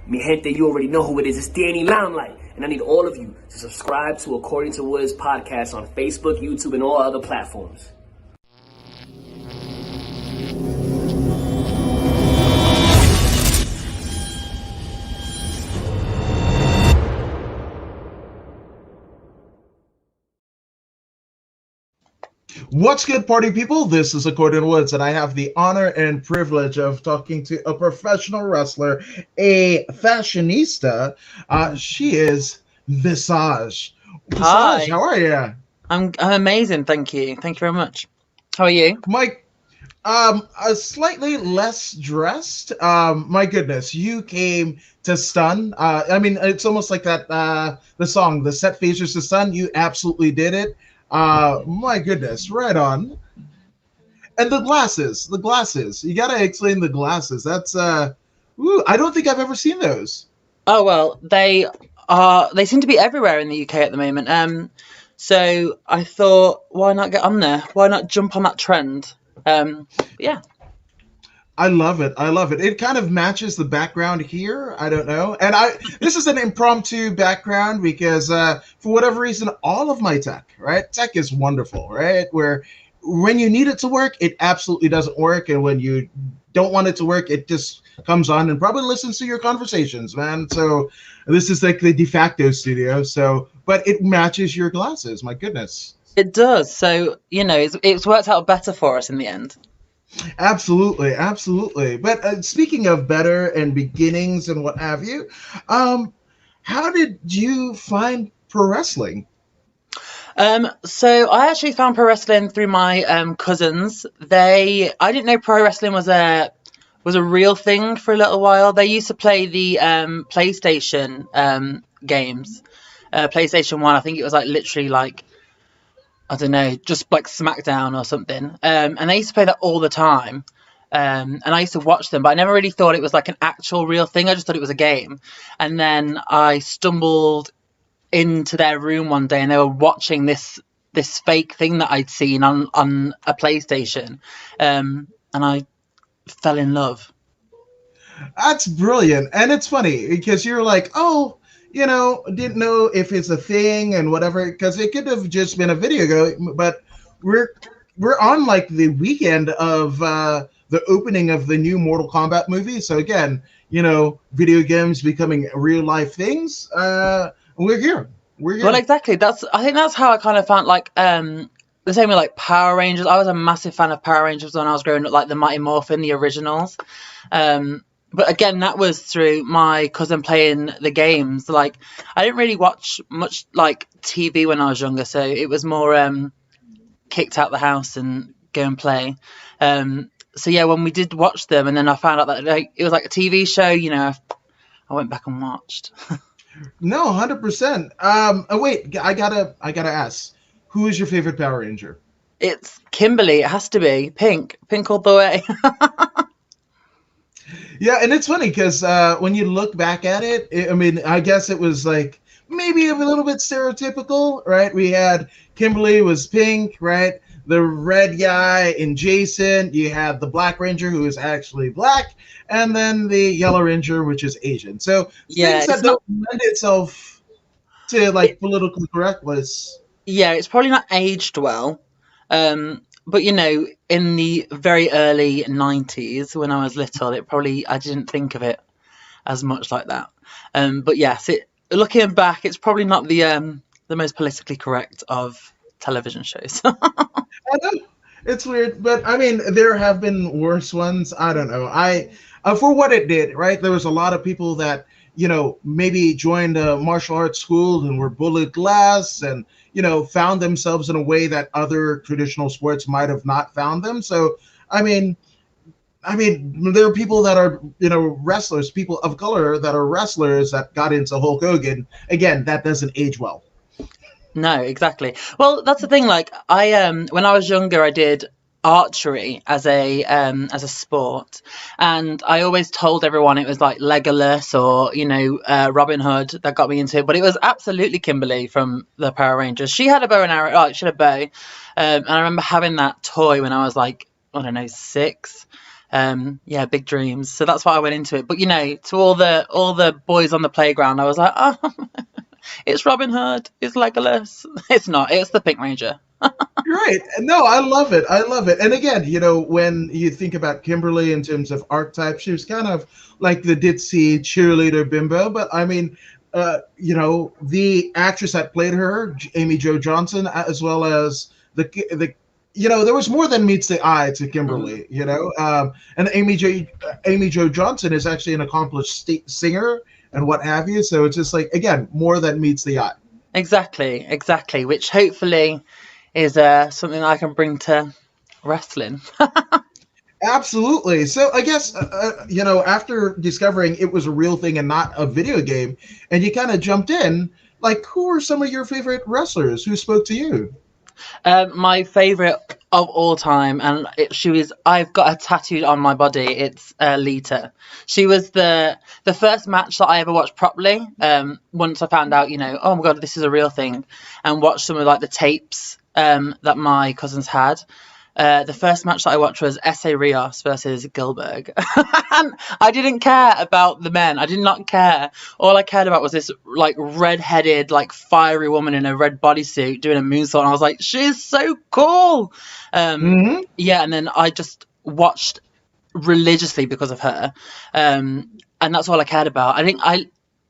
Mi gente, you already know who it is. It's Danny Limelight. And I need all of you to subscribe to According to Woods podcast on Facebook, YouTube, and all other platforms. What's good, party people? This is According to Woods, and I have the honor and privilege of talking to a professional wrestler, a fashionista. She is Visage. Hi. Visage, how are you? I'm amazing, thank you. Thank you very much. How are you? Mike, slightly less dressed. My goodness, you came to stun. I mean, it's almost like that, the song, The Set Phasers to Stun. You absolutely did it. My goodness, right on. And the glasses. You gotta explain the glasses. That's I don't think I've ever seen those. Oh well, they seem to be everywhere in the UK at the moment. So I thought, why not get on there? Why not jump on that trend? Yeah. I love it. It kind of matches the background here. I don't know. And this is an impromptu background because for whatever reason, all of my tech is wonderful, right? Where when you need it to work, it absolutely doesn't work. And when you don't want it to work, it just comes on and probably listens to your conversations, man. So this is like the de facto studio. But it matches your glasses. My goodness. It does. So, it's worked out better for us in the end. Absolutely. But speaking of better and beginnings and what have you, how did you find pro wrestling? So I actually found pro wrestling through my cousins. I didn't know pro wrestling was a real thing for a little while. They used to play the PlayStation games, PlayStation 1. I think it was literally I don't know, just like SmackDown or something. And they used to play that all the time. And I used to watch them, but I never really thought it was like an actual real thing. I just thought it was a game. And then I stumbled into their room one day and they were watching this fake thing that I'd seen on a PlayStation. And I fell in love. That's brilliant. And it's funny because you're like, didn't know if it's a thing and whatever, because it could have just been a video game, but we're on like the weekend of the opening of the new Mortal Kombat movie. So again, video games becoming real life things. We're here. Well, exactly. I think that's how I kind of found the same with like Power Rangers. I was a massive fan of Power Rangers when I was growing up, like the Mighty Morphin, the originals. But again, that was through my cousin playing the games. Like, I didn't really watch much like TV when I was younger, so it was more kicked out the house and go and play. So yeah, when we did watch them, and then I found out that it was like a TV show. I went back and watched. No, 100%. Wait, I gotta ask, who is your favorite Power Ranger? It's Kimberly. It has to be Pink all the way. Yeah, and it's funny because when you look back at it, I guess it was like maybe a little bit stereotypical, right? We had Kimberly was pink, right? The red guy in Jason. You had the Black Ranger who is actually black, and then the Yellow Ranger, which is Asian. So things that don't lend itself to political correctness. Yeah, it's probably not aged well. But in the very early 90s when I was little, I didn't think of it as much like that. But yes, looking back, it's probably not the most politically correct of television shows. I know. It's weird, but there have been worse ones. I don't know. For what it did, right? There was a lot of people that maybe joined a martial arts school and were bullied glass and found themselves in a way that other traditional sports might have not found them. So, there are people that are, wrestlers, people of color that are wrestlers that got into Hulk Hogan. Again, that doesn't age well. No, exactly. Well, that's the thing. Like when I was younger, I did archery as a sport, and I always told everyone it was like Legolas or Robin Hood that got me into it, but it was absolutely Kimberly from the Power Rangers. She had a bow and arrow. She had a bow, and I remember having that toy when I was like, I don't know, 6. Yeah, big dreams. So that's why I went into it. But to all the boys on the playground, I was like, oh, it's Robin Hood, it's Legolas. It's not. It's the Pink Ranger. Right. No, I love it. I love it. And again, when you think about Kimberly in terms of archetype, she was kind of like the ditzy cheerleader bimbo. But I mean, the actress that played her, Amy Jo Johnson, as well as there was more than meets the eye to Kimberly. And Amy Jo Johnson is actually an accomplished singer and what have you. So it's just like, again, more than meets the eye. Exactly. Which hopefully is something I can bring to wrestling. Absolutely. So I guess, after discovering it was a real thing and not a video game, and you kind of jumped in, like, who are some of your favorite wrestlers? Who spoke to you? My favorite of all time, and I've got her tattooed on my body. It's Lita. She was the first match that I ever watched properly. Once I found out, oh my God, this is a real thing, and watched some of like the tapes that my cousins had. The first match that I watched was S.A. Rios versus Gilbert. And I didn't care about the men. I did not care. All I cared about was this like red-headed, like fiery woman in a red bodysuit doing a moonsault. And I was like, she's so cool. Yeah, and then I just watched religiously because of her. And that's all I cared about. I think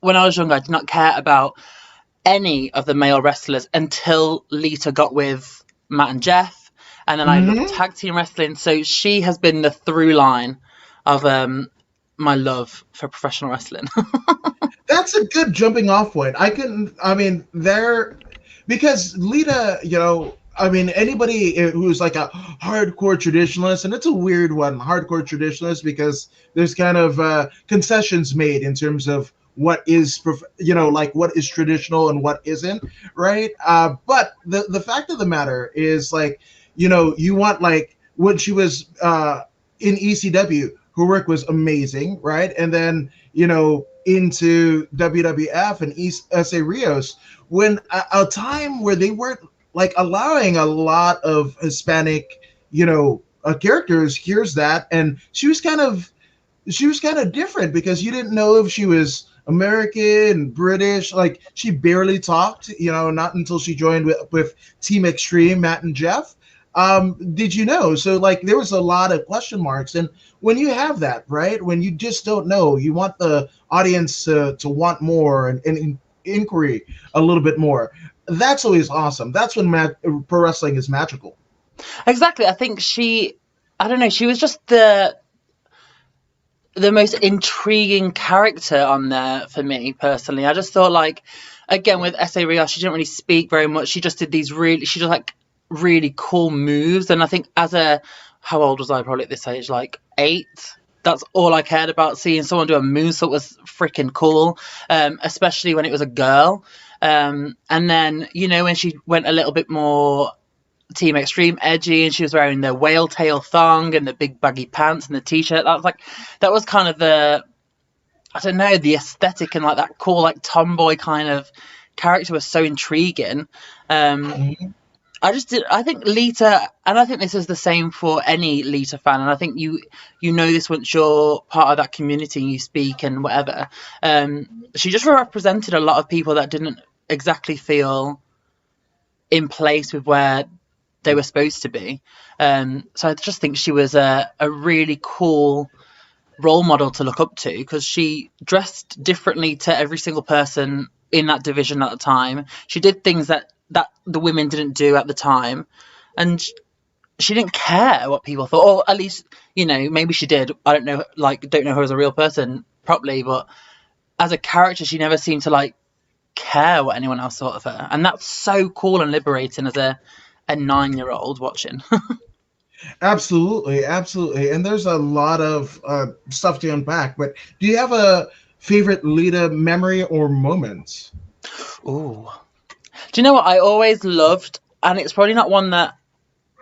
when I was younger, I did not care about any of the male wrestlers until Lita got with Matt and Jeff. And then I loved tag team wrestling. So she has been the through line of my love for professional wrestling. That's a good jumping off point. Because Lita, anybody who's like a hardcore traditionalist, and it's a weird one, hardcore traditionalist, because there's kind of concessions made in terms of what is, what is traditional and what isn't, right? But the fact of the matter is, like, you want, like, when she was in ECW, her work was amazing, right? And then, into WWF and S.A. Rios, when a time where they weren't, like, allowing a lot of Hispanic, characters, here's that. And she was kind of different because you didn't know if she was American, British. Like, she barely talked, not until she joined with Team Extreme, Matt and Jeff. Did you know? So, like, there was a lot of question marks. And when you have that, right, when you just don't know, you want the audience to want more and inquiry a little bit more. That's always awesome. That's when pro wrestling is magical. Exactly. I think she was just the most intriguing character on there for me personally. I just thought, like, again, with S.A. Rios, she didn't really speak very much. She just did these really cool moves. And I think how old was I probably at this age? Like 8. That's all I cared about. Seeing someone do a moonsault was freaking cool, especially when it was a girl. And then, when she went a little bit more Team Extreme edgy and she was wearing the whale tail thong and the big baggy pants and the t-shirt, that was kind of the aesthetic, and like that cool, like, tomboy kind of character was so intriguing. I think Lita, and I think this is the same for any Lita fan, and I think you know this once you're part of that community and you speak and whatever. She just represented a lot of people that didn't exactly feel in place with where they were supposed to be. So I just think she was a really cool role model to look up to, because she dressed differently to every single person in that division at the time. She did things that the women didn't do at the time, and she didn't care what people thought, or at least, maybe she did. I don't know, don't know her as a real person properly, but as a character, she never seemed to, like, care what anyone else thought of her, and that's so cool and liberating as a 9-year-old watching. Absolutely. And there's a lot of stuff to unpack, but do you have a favorite Lita memory or moment? Ooh. Do you know what I always loved? And it's probably not one that...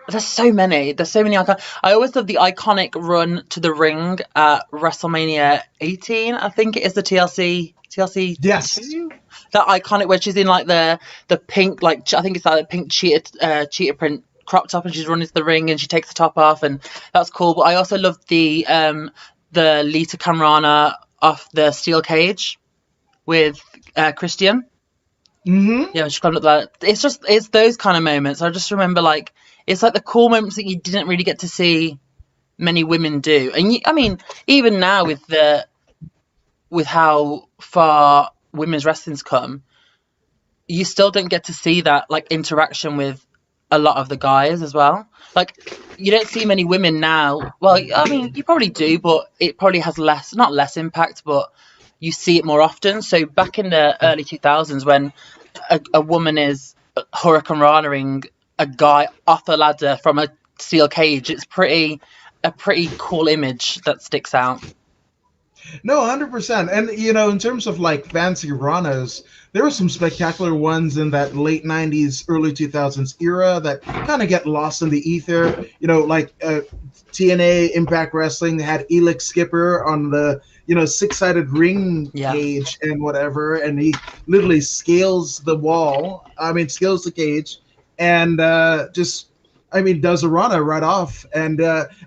There's so many iconic... I always loved the iconic run to the ring at WrestleMania 18. I think it is the TLC. Yes. That iconic where she's in, like, the pink, like, I think it's like a pink cheetah print crop top and she's running to the ring and she takes the top off, and that's cool. But I also love the Lita Camrana off the steel cage with Christian. Mm-hmm. Yeah, she climbed up that. It's those kind of moments. I just remember, like, it's like the cool moments that you didn't really get to see many women do. And I mean, even now with how far women's wrestling's come, you still don't get to see that, like, interaction with a lot of the guys as well. Like, you don't see many women now. Well, I mean, you probably do, but it probably has not less impact, but you see it more often. So back in the early 2000s, when a woman is hurricane ranaing a guy off a ladder from a steel cage, it's a pretty cool image that sticks out. No, 100%. And, in terms of like fancy Ranas, there were some spectacular ones in that late 90s, early 2000s era that kind of get lost in the ether. Like TNA Impact Wrestling had Elix Skipper on the, six-sided ring cage and whatever. And he literally scales the cage and does a Rana right off. And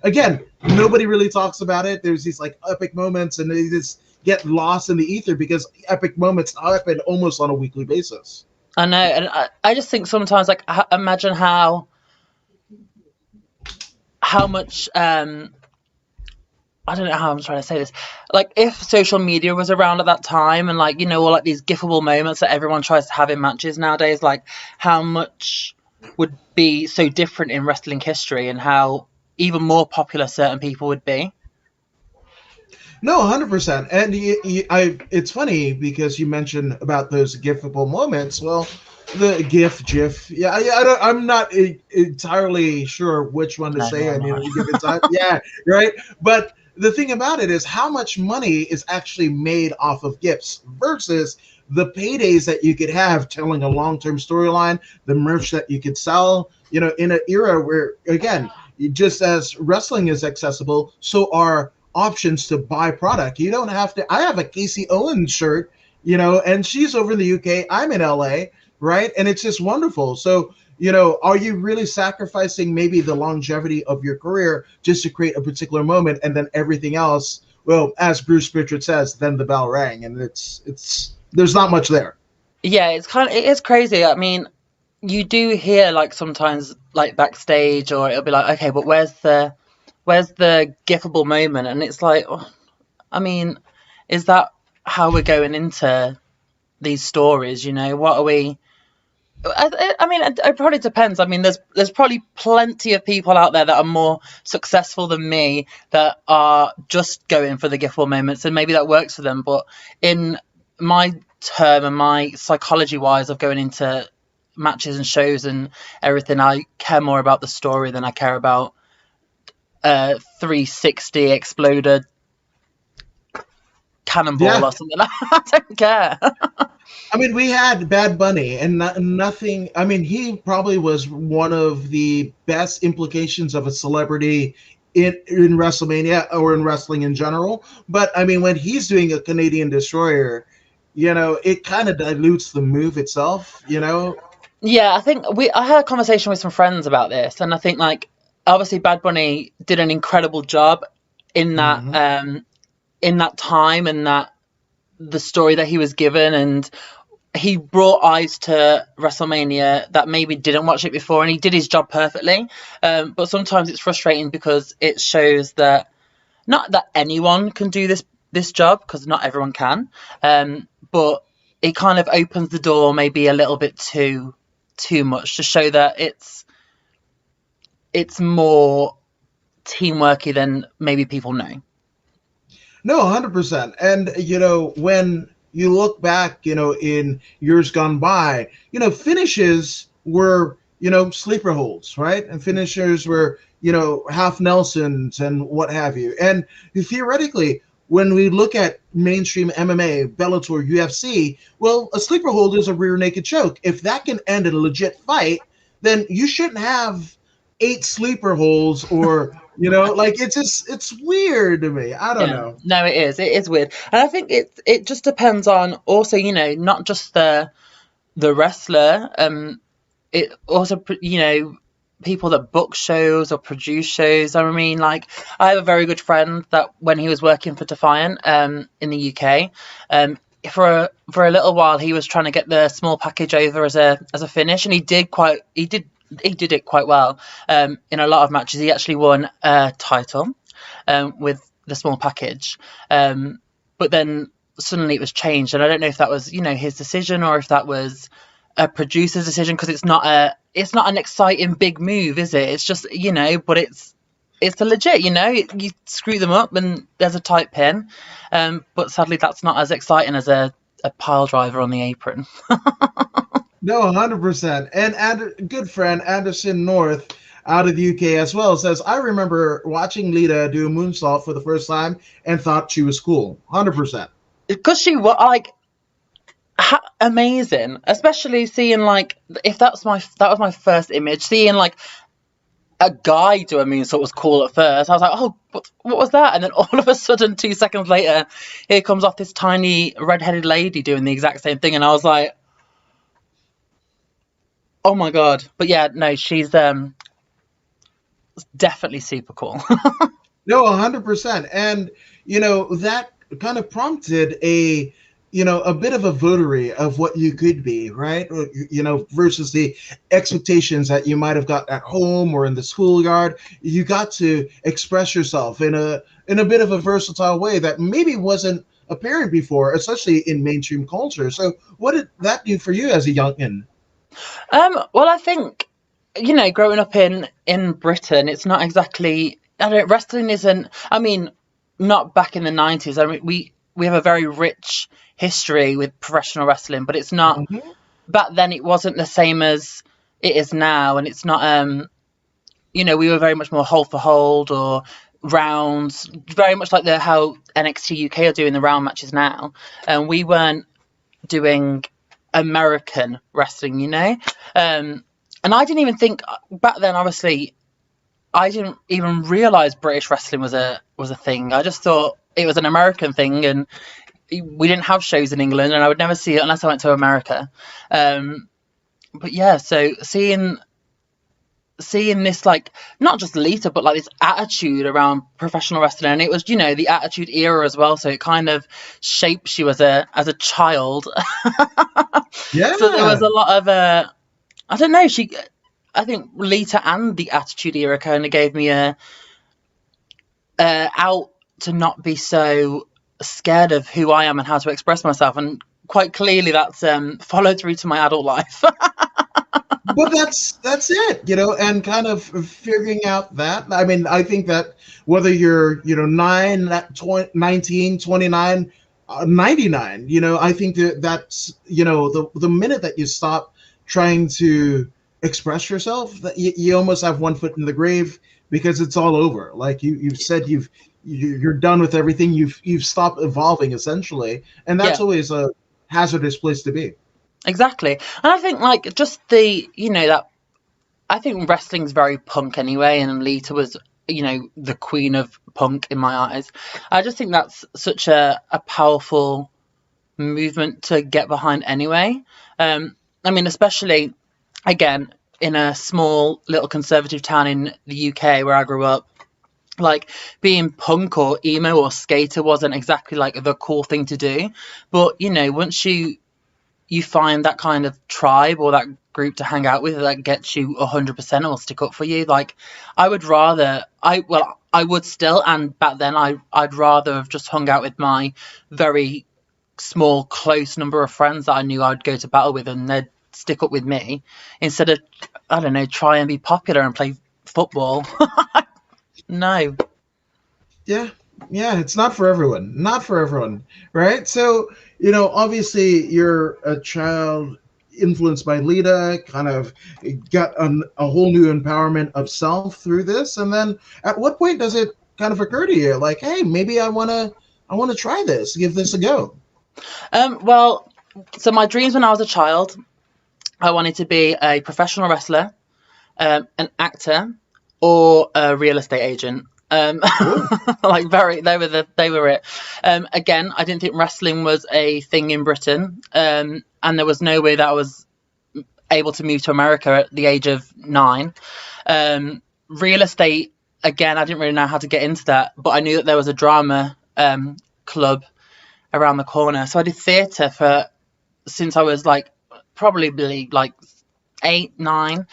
again, nobody really talks about it. There's these like epic moments, and they just get lost in the ether because epic moments happen almost on a weekly basis. I know, and I just think sometimes, like, imagine how much I don't know how I'm trying to say this. Like, if social media was around at that time, and like, all like these gifable moments that everyone tries to have in matches nowadays, like how much would be so different in wrestling history, and how even more popular certain people would be. No, 100%. And it's funny because you mentioned about those gifable moments. Well, the GIF. Yeah, I'm not entirely sure which one to say. Given time. Yeah, right. But the thing about it is how much money is actually made off of GIFs versus the paydays that you could have telling a long-term storyline, the merch that you could sell, in an era where, again, just as wrestling is accessible, so are options to buy product. You don't have to. I have a Casey Owens shirt, and she's over in the UK. I'm in LA, right? And it's just wonderful. So, are you really sacrificing maybe the longevity of your career just to create a particular moment, and then everything else? Well, as Bruce Pritchard says, then the bell rang, and it's there's not much there. Yeah, it is crazy. I mean, you do hear, like, sometimes, like, backstage, or it'll be like, okay, but where's the gifable moment? And it's like, I mean, is that how we're going into these stories? What are we? I mean, it probably depends. I mean, there's probably plenty of people out there that are more successful than me that are just going for the gifable moments, and maybe that works for them. But in my term and my psychology wise of going into matches and shows and everything, I care more about the story than I care about 360 exploded cannonball or something. I don't care. I mean, we had Bad Bunny, and nothing. I mean, he probably was one of the best implications of a celebrity in WrestleMania or in wrestling in general. But I mean, when he's doing a Canadian Destroyer, it kind of dilutes the move itself. Yeah, I think I had a conversation with some friends about this, and I think, like, obviously Bad Bunny did an incredible job in that in that time, and that the story that he was given, and he brought eyes to WrestleMania that maybe didn't watch it before, and he did his job perfectly. But sometimes it's frustrating because it shows that not that anyone can do this job, because not everyone can, but it kind of opens the door maybe a little bit too much to show that it's more teamworky than maybe people know. No, 100%. And, when you look back, in years gone by, finishes were, sleeper holds, right? And finishers were, half Nelsons and what have you. And theoretically, when we look at mainstream MMA, Bellator, UFC, well, a sleeper hold is a rear naked choke. If that can end in a legit fight, then you shouldn't have 8 sleeper holds or... like it's weird to me. I don't know. No, it is weird. And I think it just depends on also, not just the wrestler. It also, people that book shows or produce shows. I mean, like, I have a very good friend that when he was working for Defiant in the UK, for a little while he was trying to get the small package over as a finish, and he did it quite well. In a lot of matches, he actually won a title with the small package. But then suddenly it was changed, and I don't know if that was, his decision or if that was a producer's decision, because it's not an exciting big move, is it? It's just, but it's a legit, you screw them up and there's a tight pin. But sadly that's not as exciting as a pile driver on the apron. No, 100%. And good friend Anderson North out of the UK as well says, I remember watching Lita do a moonsault for the first time and thought she was cool. 100%. Because she was like amazing, especially seeing like, if that was my first image, seeing like a guy do a moonsault was cool at first. I was like, oh, what was that? And then all of a sudden, 2 seconds later, here comes off this tiny red-headed lady doing the exact same thing, and I was like, oh my god. But yeah, no, she's definitely super cool. No, 100%. And that kind of prompted a bit of a votary of what you could be, right? Versus the expectations that you might have got at home or in the schoolyard. You got to express yourself in a bit of a versatile way that maybe wasn't apparent before, especially in mainstream culture. So what did that do for you as a youngin? Well, I think, growing up in Britain, it's not exactly, wrestling isn't, I mean, not back in the 90s. I mean, we have a very rich history with professional wrestling, but it's not, back then it wasn't the same as it is now. And it's not, we were very much more hold for hold or rounds, very much like how NXT UK are doing the round matches now. And we weren't doing American wrestling, and I didn't even think back then, obviously I didn't even realize British wrestling was a thing. I just thought it was an American thing, and we didn't have shows in England, and I would never see it unless I went to America. But yeah, so seeing this, like, not just Lita, but like this attitude around professional wrestling, and it was, the Attitude Era as well, so it kind of shapes you as a child. Yeah. So there was a lot of I don't know, I think Lita and the Attitude Era kind of gave me a out to not be so scared of who I am and how to express myself, and quite clearly that's followed through to my adult life. But that's it, and kind of figuring out that. I mean, I think that whether you're, 9, 19, 29, 99, I think that's, the minute that you stop trying to express yourself, that you almost have one foot in the grave, because it's all over. Like you've said, you're done with everything. You've stopped evolving, essentially, and that's always a hazardous place to be. Exactly. And I think, like, just the, that I think wrestling's very punk anyway, and Lita was, the queen of punk in my eyes. I just think that's such a powerful movement to get behind anyway. I mean, especially, again, in a small little conservative town in the UK where I grew up, like, being punk or emo or skater wasn't exactly like the cool thing to do. But, once you find that kind of tribe or that group to hang out with that gets you 100% or stick up for you, like, I would still, and back then I'd rather have just hung out with my very small, close number of friends that I knew I'd go to battle with, and they'd stick up with me, instead of, I don't know, try and be popular and play football. No. Yeah, it's not for everyone, right? So, obviously you're a child influenced by Lita, kind of got a whole new empowerment of self through this. And then at what point does it kind of occur to you, like, hey, maybe I want to try this, give this a go? Well, so my dreams when I was a child, I wanted to be a professional wrestler, an actor, or a real estate agent. Like, they were it. Again, I didn't think wrestling was a thing in Britain, and there was no way that was able to move to America at the age of 9. Real estate, again, I didn't really know how to get into that, but I knew that there was a drama club around the corner. So I did theatre since I was like probably like 8, 9.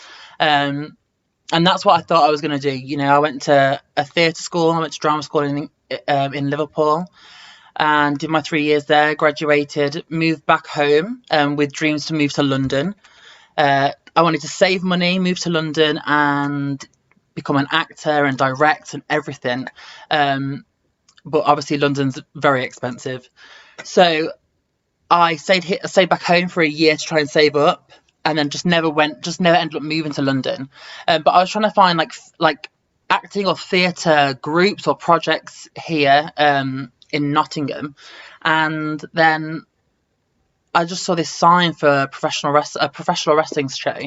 And that's what I thought I was going to do. You know, I went to a theatre school. I went to drama school in Liverpool and did my 3 years there, graduated, moved back home with dreams to move to London. I wanted to save money, move to London and become an actor and direct and everything. But obviously London's very expensive. So I stayed back home for a year to try and save up. And then just never ended up moving to London. But I was trying to find like acting or theatre groups or projects here in Nottingham. And then I just saw this sign for a professional wrestling show.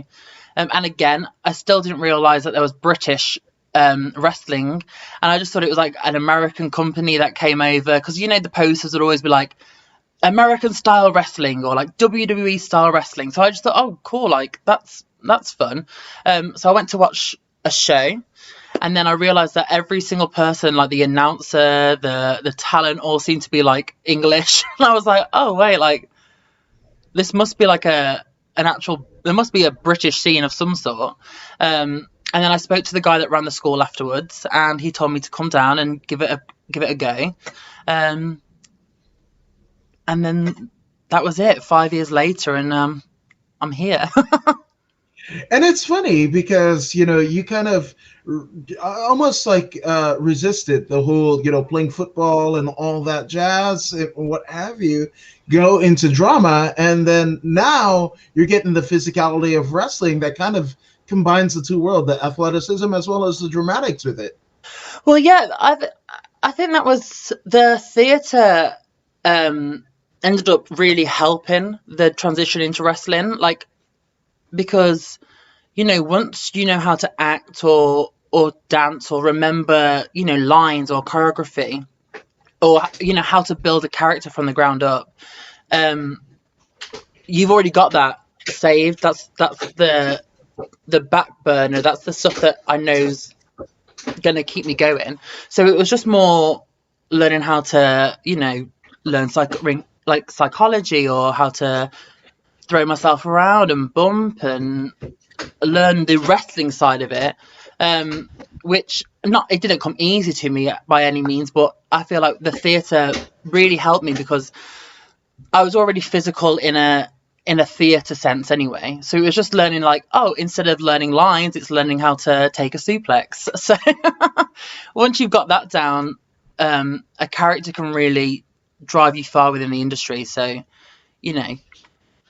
And again, I still didn't realise that there was British wrestling. And I just thought it was like an American company that came over. Because, you know, the posters would always be like, American style wrestling or like WWE style wrestling. So I just thought, oh, cool, like that's fun. So I went to watch a show, and then I realized that every single person, like the announcer, the talent, all seemed to be like English. And I was like, oh wait, like this must be like there must be a British scene of some sort. And then I spoke to the guy that ran the school afterwards, and he told me to come down and give it a go. And then that was it, 5 years later, and I'm here. And it's funny because, you know, you kind of almost like resisted the whole, you know, playing football and all that jazz and what have you, go into drama. And then now you're getting the physicality of wrestling that kind of combines the two worlds, the athleticism as well as the dramatics with it. Well, yeah, I think that was the theatre ended up really helping the transition into wrestling, like, because, you know, once you know how to act or dance or remember, you know, lines or choreography, or, you know, how to build a character from the ground up, you've already got that saved. That's the back burner. That's the stuff that I know's gonna keep me going. So it was just more learning how to, you know, learn psychology or how to throw myself around and bump and learn the wrestling side of it, which it didn't come easy to me by any means, but I feel like the theatre really helped me because I was already physical in a theatre sense anyway. So it was just learning like, oh, instead of learning lines, it's learning how to take a suplex. So once you've got that down, a character can really drive you far within the industry. So, you know,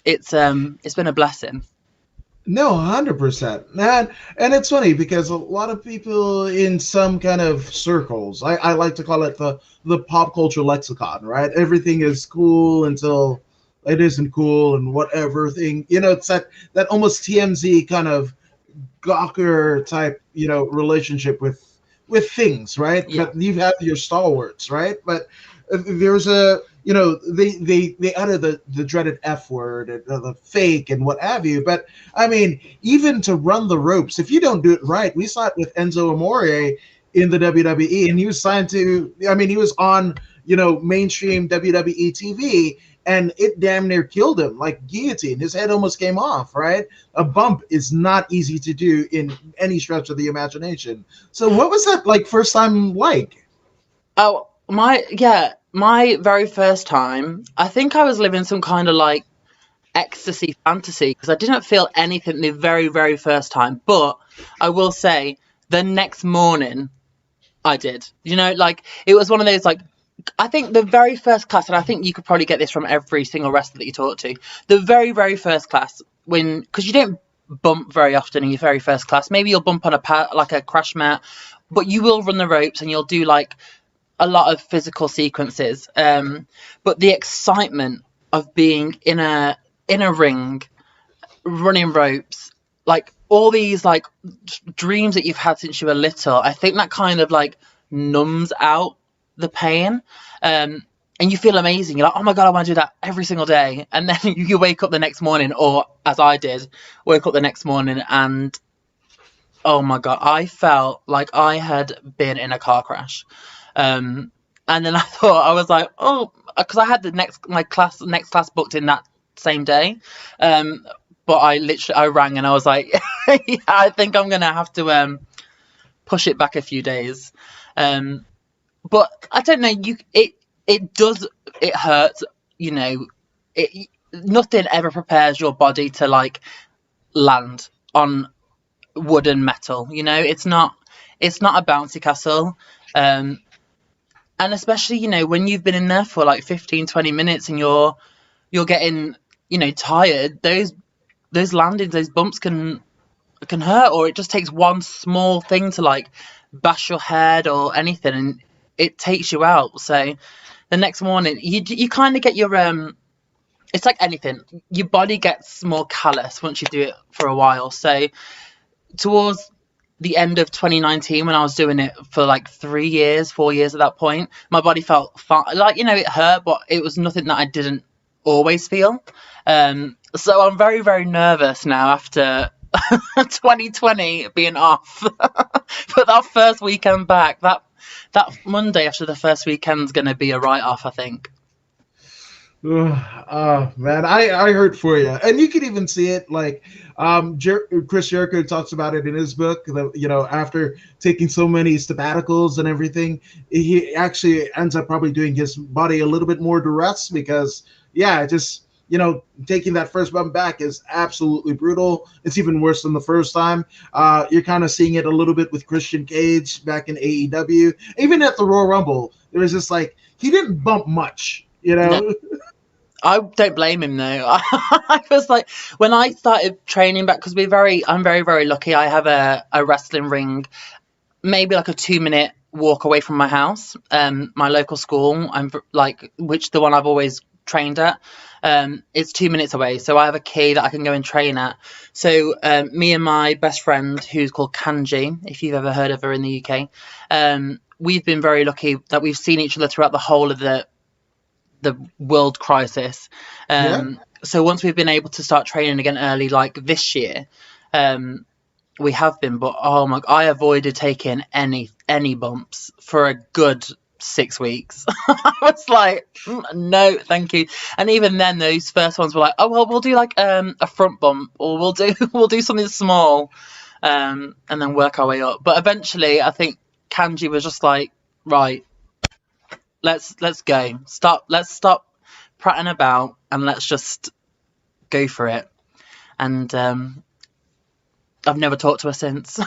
it's been a blessing. No, 100%. And it's funny because a lot of people in some kind of circles, I like to call it the pop culture lexicon, right? Everything is cool until it isn't cool and whatever thing. You know, it's that almost TMZ kind of Gawker type, you know, relationship with things, right? Yeah. But you have your stalwarts, right? But there's you know, they utter the dreaded F word, and the fake and what have you. But I mean, even to run the ropes, if you don't do it right, we saw it with Enzo Amore in the WWE, and he was signed to, I mean, he was on, you know, mainstream WWE TV, and it damn near killed him, like guillotine. His head almost came off, right? A bump is not easy to do in any stretch of the imagination. So what was that like first time like? Oh, my very first time, I think I was living some kind of like ecstasy fantasy because I didn't feel anything the very, very first time. But I will say the next morning I did. You know, like it was one of those like, I think the very first class, and I think you could probably get this from every single wrestler that you talk to, the very, very first class, because you don't bump very often in your very first class. Maybe you'll bump on a crash mat, but you will run the ropes and you'll do like a lot of physical sequences. But the excitement of being in a ring, running ropes, like all these like dreams that you've had since you were little, I think that kind of like numbs out the pain. And and you feel amazing. You're like, oh my God, I want to do that every single day. And then you wake up the next morning, or as I did, wake up the next morning and oh my God, I felt like I had been in a car crash. And then I was like, oh, because I had the next class booked in that same day. But I rang and I was like, yeah, I think I'm gonna have to push it back a few days. But I don't know, it hurts, nothing ever prepares your body to like land on wood and metal. It's not a bouncy castle. And especially, when you've been in there for like 15-20 minutes and you're getting, tired, those landings, those bumps can hurt, or it just takes one small thing to like bash your head or anything and it takes you out. So the next morning you kind of get your it's like anything, your body gets more callous once you do it for a while. So towards the end of 2019, when I was doing it for like 4 years at that point, my body felt fine. Like, it hurt, but it was nothing that I didn't always feel. So I'm very, very nervous now after 2020 being off. But that first weekend back, that Monday after the first weekend's going to be a write-off, I think. Oh man, I hurt for you, and you can even see it. Like, Chris Jericho talks about it in his book. After taking so many sabbaticals and everything, he actually ends up probably doing his body a little bit more duress because, just taking that first bump back is absolutely brutal. It's even worse than the first time. You're kind of seeing it a little bit with Christian Cage back in AEW, even at the Royal Rumble. There was just like he didn't bump much, No. I don't blame him though. I was like, when I started training back, because I'm very, very lucky. I have a wrestling ring, maybe like a 2-minute walk away from my house. My local school, which the one I've always trained at, it's 2 minutes away. So I have a key that I can go and train at. So me and my best friend, who's called Kanji, if you've ever heard of her in the UK, we've been very lucky that we've seen each other throughout the whole of the world crisis. So once we've been able to start training again early, like this year, we have been, but oh my, I avoided taking any bumps for a good 6 weeks. I was like, no, thank you. And even then, those first ones were like, oh well, we'll do like a front bump, or we'll do something small, and then work our way up. But eventually, I think Kanji was just like, right, let's go. Let's stop prattling about and let's just go for it. And I've never talked to her since.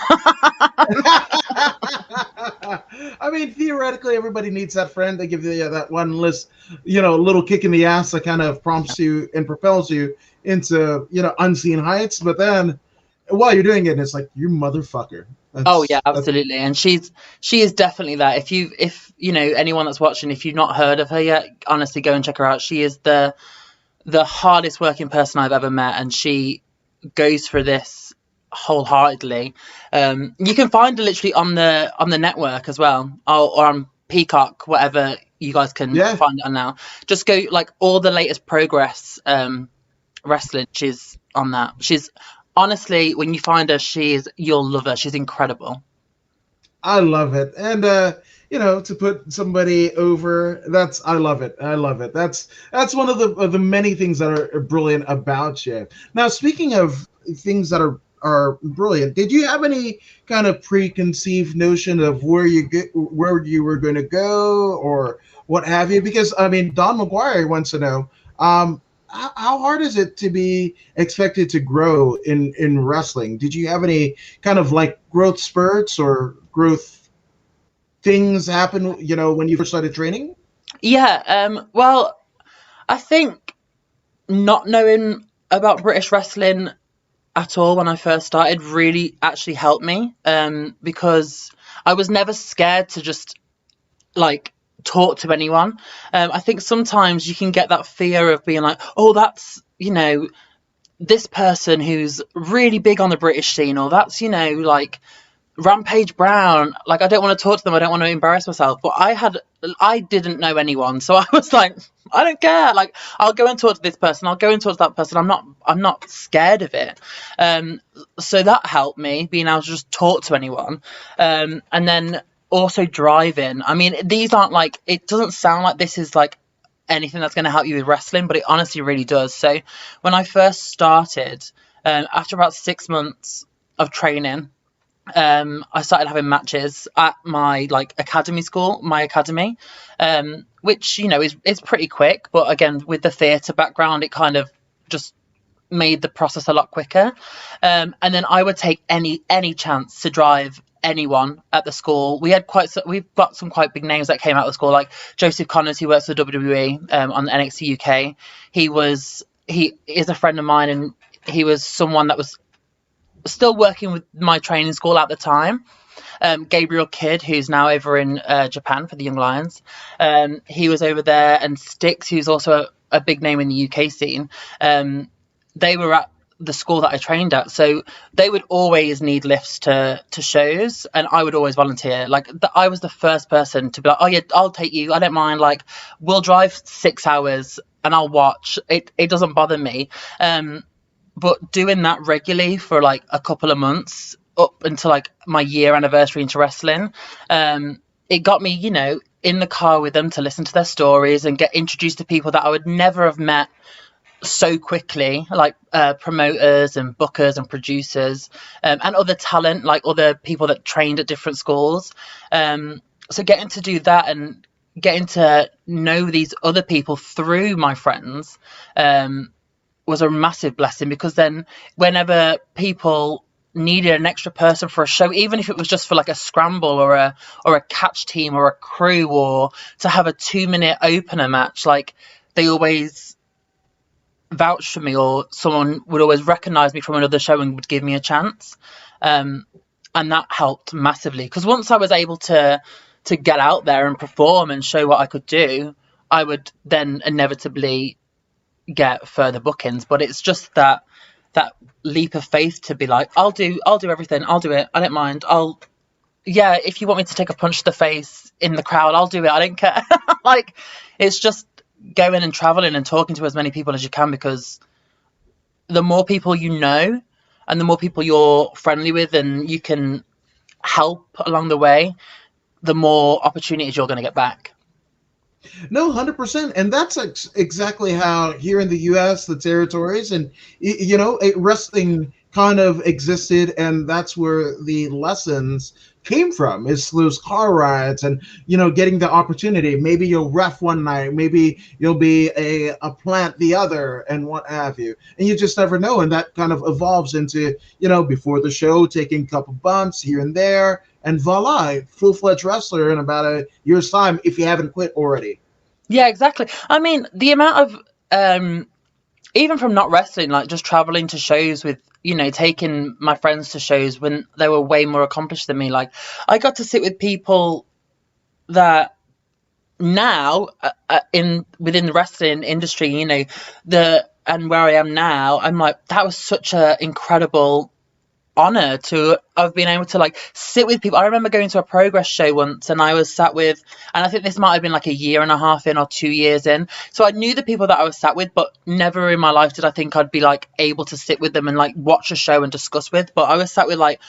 I mean, theoretically, everybody needs that friend. They give you that one list, little kick in the ass that kind of prompts you and propels you into, unseen heights. But then while you're doing it, it's like, you motherfucker. Oh yeah, absolutely. And she is definitely that. If anyone that's watching, if you've not heard of her yet, honestly, go and check her out. She is the hardest working person I've ever met, and she goes for this wholeheartedly. You can find her literally on the network as well, or on Peacock, whatever you guys can find it on now. Just go like all the latest Progress wrestling. She's on that. She's honestly, when you find her, you'll love her. She's incredible. I love it. And to put somebody over, I love it. That's one of the many things that are brilliant about you. Now, speaking of things that are brilliant, did you have any kind of preconceived notion of where you were going to go or what have you? Because I mean, Don McGuire wants to know, how hard is it to be expected to grow in wrestling? Did you have any kind of like growth spurts or growth things happen, when you first started training? Yeah. Well, I think not knowing about British wrestling at all when I first started really actually helped me, because I was never scared to just like talk to anyone. I think sometimes you can get that fear of being like, oh, that's this person who's really big on the British scene, or that's like Rampage Brown, like, I don't want to talk to them, I don't want to embarrass myself, but I didn't know anyone, so I was like, I don't care, like, I'll go and talk to this person, I'll go and talk to that person, I'm not scared of it. So that helped me, being able to just talk to anyone. And then also driving, I mean, these aren't like, it doesn't sound like this is like anything that's going to help you with wrestling, but it honestly really does. So when I first started, after about 6 months of training, I started having matches at my like academy school, my academy, which, you know, is pretty quick, but again, with the theatre background, it kind of just made the process a lot quicker. And then I would take any chance to drive anyone at the school. We've got some quite big names that came out of the school, like Joseph Connors, who works for WWE on NXT UK. He is a friend of mine, and he was someone that was still working with my training school at the time. Gabriel Kidd, who's now over in Japan for the Young Lions, he was over there, and Styx, who's also a big name in the UK scene. They were at the school that I trained at, so they would always need lifts to shows, and I would always volunteer. Like, I was the first person to be like, oh yeah, I'll take you, I don't mind, like, we'll drive 6 hours and I'll watch it, it doesn't bother me. But doing that regularly for like a couple of months up until like my year anniversary into wrestling, it got me, you know, in the car with them to listen to their stories and get introduced to people that I would never have met so quickly, like promoters and bookers and producers, and other talent, like other people that trained at different schools. So getting to do that and getting to know these other people through my friends, was a massive blessing, because then whenever people needed an extra person for a show, even if it was just for like a scramble or a catch team or a crew, or to have a 2-minute opener match, like, they always vouched for me, or someone would always recognize me from another show and would give me a chance. And that helped massively, because once I was able to get out there and perform and show what I could do, I would then inevitably get further bookings. But it's just that leap of faith to be like, I'll do everything, I'll do it, I don't mind, if you want me to take a punch to the face in the crowd, I'll do it, I don't care. Like, it's just going and traveling and talking to as many people as you can, because the more people you know and the more people you're friendly with and you can help along the way, the more opportunities you're going to get back. No, 100%. And that's exactly how here in the US, the territories, and, you know, wrestling kind of existed. And that's where the lessons came from, is those car rides and, you know, getting the opportunity. Maybe you'll ref one night, maybe you'll be a plant the other, and what have you. And you just never know. And that kind of evolves into, you know, before the show, taking a couple bumps here and there, and voila, full-fledged wrestler in about a year's time, if you haven't quit already. Yeah, exactly. I mean, the amount of even from not wrestling, like just traveling to shows with, you know, taking my friends to shows when they were way more accomplished than me. Like, I got to sit with people that now within the wrestling industry, you know, and where I am now, I'm like, that was such a incredible honor to have been able to like sit with people. I remember going to a Progress show once, and I was sat with, and I think this might have been like a year and a half in or 2 years in, so I knew the people that I was sat with, but never in my life did I think I'd be like able to sit with them and like watch a show and discuss with. But I was sat with, like,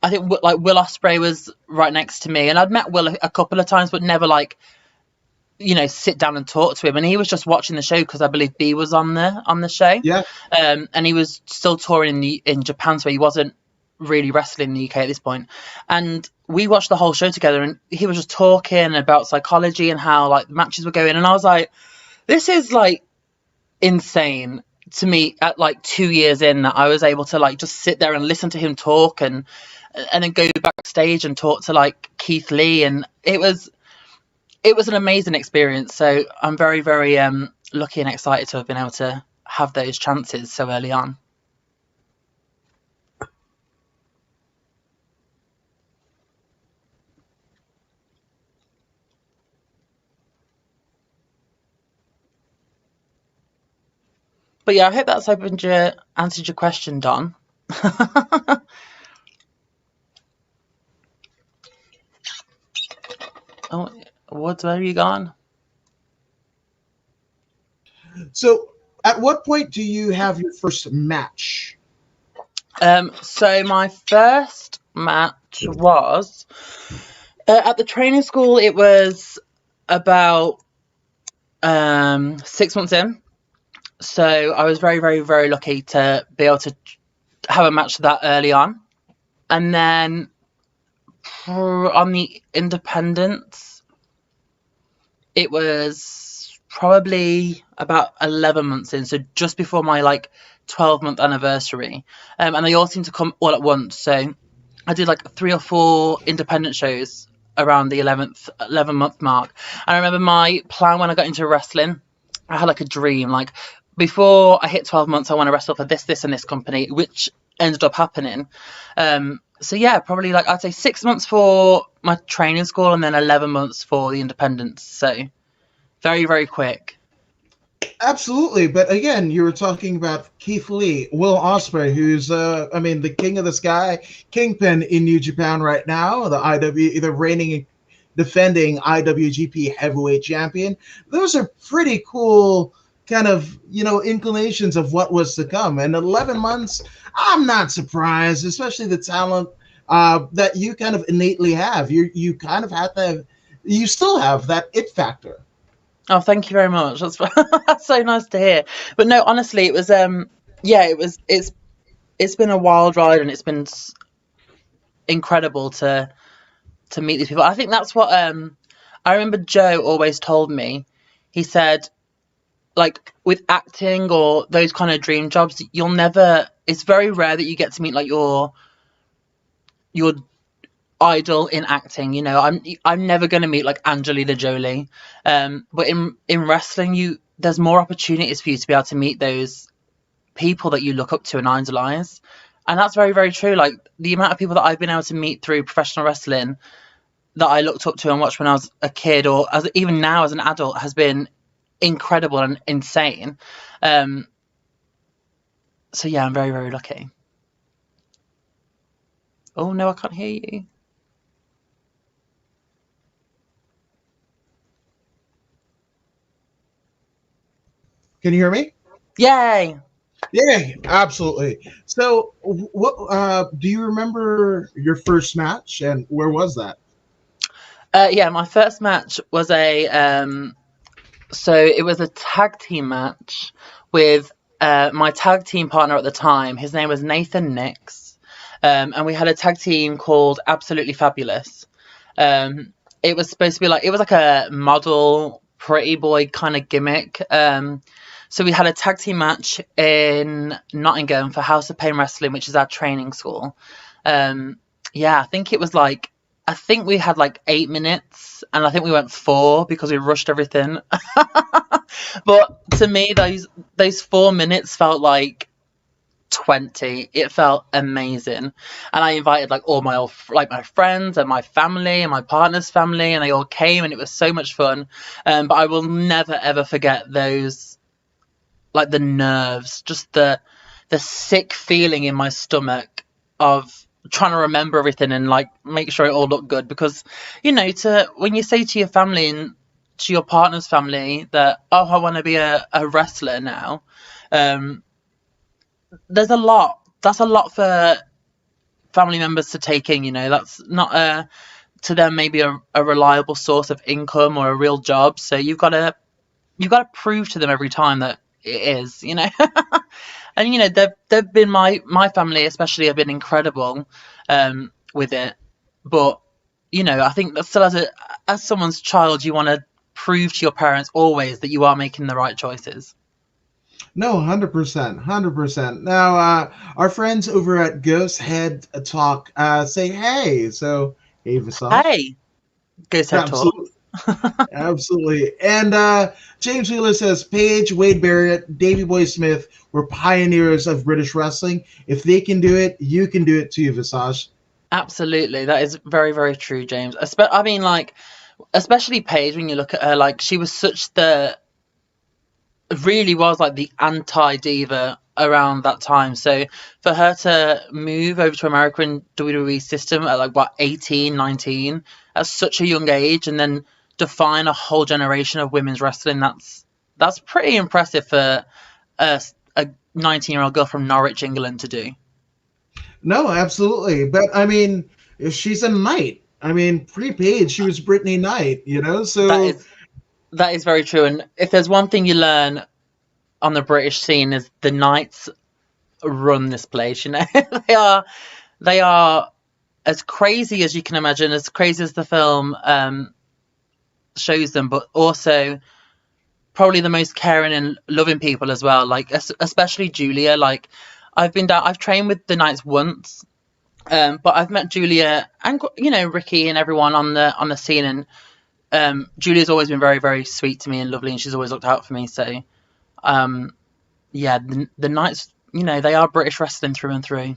I think like Will Ospreay was right next to me, and I'd met Will a couple of times, but never like, you know, sit down and talk to him. And he was just watching the show because I believe B was on the show. Yeah. And he was still touring in Japan, so he wasn't really wrestling in the UK at this point. And we watched the whole show together, and he was just talking about psychology and how like matches were going, and I was like, this is like insane to me at like 2 years in, that I was able to like just sit there and listen to him talk, and then go backstage and talk to like Keith Lee, and it was an amazing experience. So I'm very, very lucky and excited to have been able to have those chances so early on. But yeah, I hope that's answered your question, Don. Woods, where are you gone? So, at what point do you have your first match? So my first match was at the training school. It was about 6 months in. So I was very, very, very lucky to be able to have a match that early on. And then on the independents, it was probably about 11 months in. So just before my 12-month anniversary. And they all seemed to come all at once. So I did 3 or 4 independent shows around the 11-month mark. And I remember my plan when I got into wrestling, I had a dream. Before I hit 12 months, I want to wrestle for this, and this company, which ended up happening. So yeah, probably I'd say 6 months for my training school and then 11 months for the independents. So very, very quick. Absolutely, but again, you were talking about Keith Lee, Will Ospreay, who's the king of the sky, kingpin in New Japan right now, the reigning, defending IWGP Heavyweight Champion. Those are pretty cool kind of inclinations of what was to come. And 11 months, I'm not surprised, especially the talent that you kind of innately have. You kind of have to, you still have that it factor. Oh, thank you very much. That's that's so nice to hear. But no, honestly, it was it's been a wild ride, and it's been incredible to meet these people. I think that's what I remember Joe always told me. He said, with acting or those kind of dream jobs, it's very rare that you get to meet your idol in acting. I'm never going to meet Angelina Jolie, but in wrestling, there's more opportunities for you to be able to meet those people that you look up to and idolize. And that's very, very true. The amount of people that I've been able to meet through professional wrestling that I looked up to and watched when I was a kid, or even now as an adult, has been incredible and insane. So yeah, I'm very, very lucky. Oh no, I can't hear you. Can you hear me? Yay! Yeah, absolutely. So, what do you remember your first match, and where was that? Yeah, my first match was so it was a tag team match with my tag team partner at the time. His name was Nathan Nix, and we had a tag team called Absolutely Fabulous. It was supposed to be it was a model pretty boy kind of gimmick. So we had a tag team match in Nottingham for House of Pain Wrestling, which is our training school. Yeah, I think it was I think we had 8 minutes, and I think we went 4 because we rushed everything. But to me, those 4 minutes felt like 20. It felt amazing, and I invited all my my friends and my family and my partner's family, and they all came, and it was so much fun. But I will never ever forget those. The nerves, just the sick feeling in my stomach of trying to remember everything and make sure it all looked good, because when you say to your family and to your partner's family that, oh, I want to be a wrestler now, that's a lot for family members to take in. That's not to them maybe a reliable source of income or a real job, so you've got to prove to them every time that it is, and they've been my family especially have been incredible with it. But I think that still as someone's child, you want to prove to your parents always that you are making the right choices. No, 100%, 100%. Now, our friends over at Ghost Head Talk say hey. So, hey, Visage. Hey, Ghost Head Talk. Absolutely. And James Wheeler says Paige, Wade Barrett, Davey Boy Smith were pioneers of British wrestling. If they can do it, you can do it too, Visage. Absolutely. That is very, very true, James. I mean, especially Paige, when you look at her, she was really was the anti-diva around that time. So for her to move over to American WWE system at 18, 19, at such a young age, and then define a whole generation of women's wrestling. That's pretty impressive for a 19-year-old girl from Norwich, England, to do. No, absolutely. But I mean, if she's a knight. I mean, pre-Paige, she was Brittany Knight, you know? That So is that is very true. And if there's one thing you learn on the British scene is the Knights run this place. You know, they are as crazy as you can imagine, as crazy as the film shows them, but also probably the most caring and loving people as well. Like especially Julia. Like I've trained with the Knights once, but I've met Julia and Ricky and everyone on the scene, and Julia's always been very, very sweet to me and lovely, and she's always looked out for me. So yeah, the Knights, they are British wrestling through and through.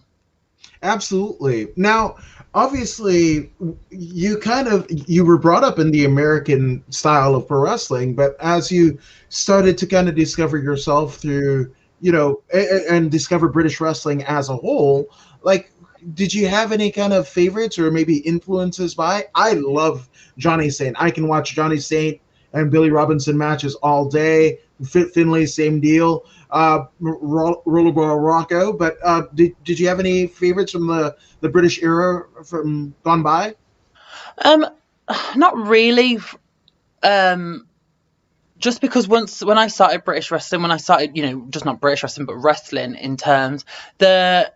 absolutely. Now, obviously, you were brought up in the American style of pro wrestling, but as you started to kind of discover yourself through, and discover British wrestling as a whole, like, did you have any kind of favorites or maybe influences by? I love Johnny Saint. I can watch Johnny Saint and Billy Robinson matches all day. Finlay, same deal. Rollerball Rocco. But did you have any favorites from the British era from gone by? Not really. Just because when I started British wrestling, when I started, just not British wrestling, but wrestling in terms, the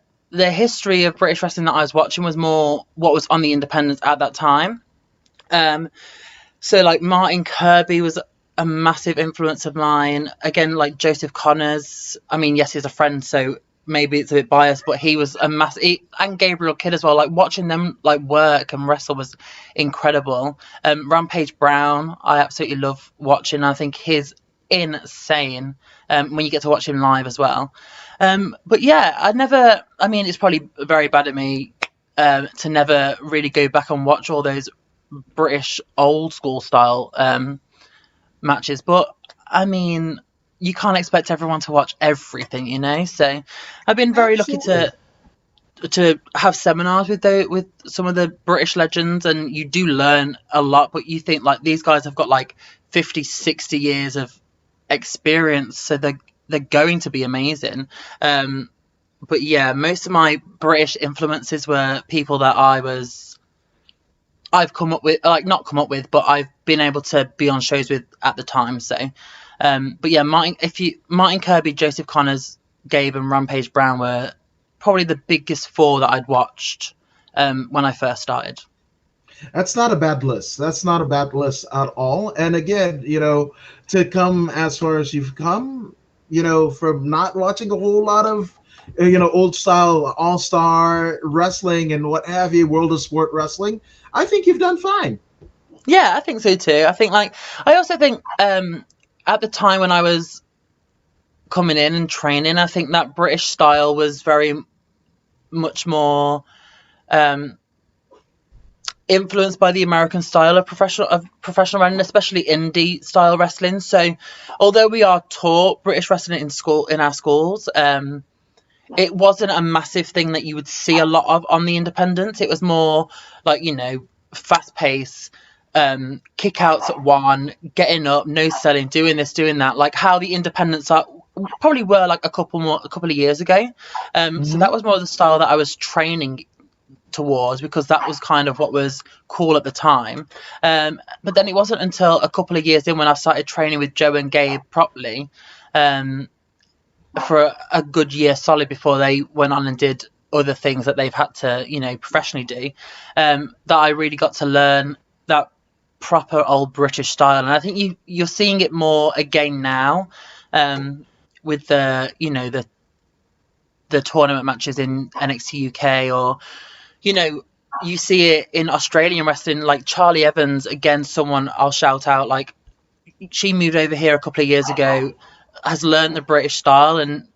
history of British wrestling that I was watching was more what was on the independents at that time. So like Martin Kirby was a massive influence of mine. Again, like Joseph Connors. I mean, yes, he's a friend, so maybe it's a bit biased, but he was a massive, and Gabriel Kidd as well. Like watching them like work and wrestle was incredible. Rampage Brown, I absolutely love watching. I think he's insane when you get to watch him live as well. But yeah, I mean, it's probably very bad of me to never really go back and watch all those British old school style matches. But I mean, you can't expect everyone to watch everything, so I've been very Absolutely. lucky to have seminars with some of the British legends, and you do learn a lot, but you think like these guys have got like 50, 60 years of experience, so they're going to be amazing. But yeah, most of my British influences were people that I've come up with, like not come up with, but I've been able to be on shows with at the time. So, but yeah, Martin Kirby, Joseph Connors, Gabe, and Rampage Brown were probably the biggest four that I'd watched when I first started. That's not a bad list. That's not a bad list at all. And again, to come as far as you've come, from not watching a whole lot of, old style all star wrestling and what have you, World of Sport wrestling, I think you've done fine. Yeah, I think so too. I also think at the time when I was coming in and training, I think that British style was very much more influenced by the American style of professional wrestling, especially indie style wrestling. So, although we are taught British wrestling in our schools, it wasn't a massive thing that you would see a lot of on the independents. It was more like, fast pace, kickouts at one, getting up, no selling, doing this, doing that, like how the independents probably were like a couple of years ago. So that was more the style that I was training towards, because that was kind of what was cool at the time. But then it wasn't until a couple of years in when I started training with Joe and Gabe properly, for a good year solid before they went on and did other things that they've had to, professionally do, that I really got to learn that proper old British style. And I think you're seeing it more again now, with the tournament matches in NXT UK, or you see it in Australian wrestling, like Charlie Evans, again, someone I'll shout out. Like, she moved over here a couple of years ago, has learned the British style, and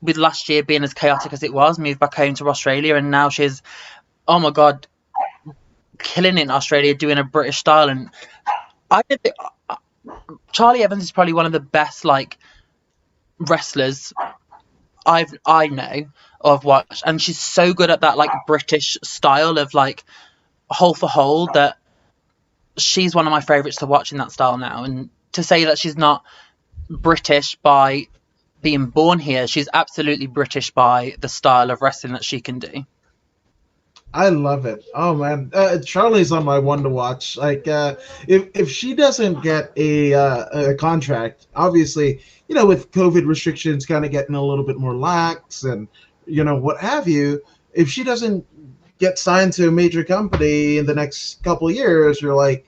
with last year being as chaotic as it was, moved back home to Australia, and now she's, oh my god, killing it in Australia doing a British style. And I think Charlie Evans is probably one of the best like wrestlers I know of watched, and she's so good at that like British style of like hold for hold, that she's one of my favourites to watch in that style now. And to say that she's not British by being born here, she's absolutely British by the style of wrestling that she can do. I love it. Oh man, Charlie's on my one to watch. Like, if she doesn't get a contract, obviously, with COVID restrictions kind of getting a little bit more lax, and what have you, if she doesn't get signed to a major company in the next couple of years, you're like,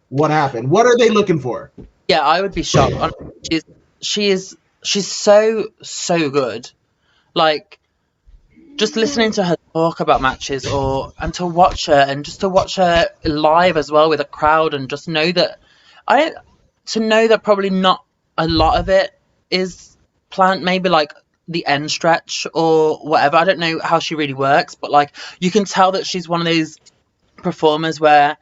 what happened? What are they looking for? Yeah, I would be shocked. She's so good. Like, just listening to her talk about matches, and to watch her, and just to watch her live as well with a crowd, and just know that probably not a lot of it is planned, maybe like the end stretch or whatever. I don't know how she really works, but like, you can tell that she's one of those performers where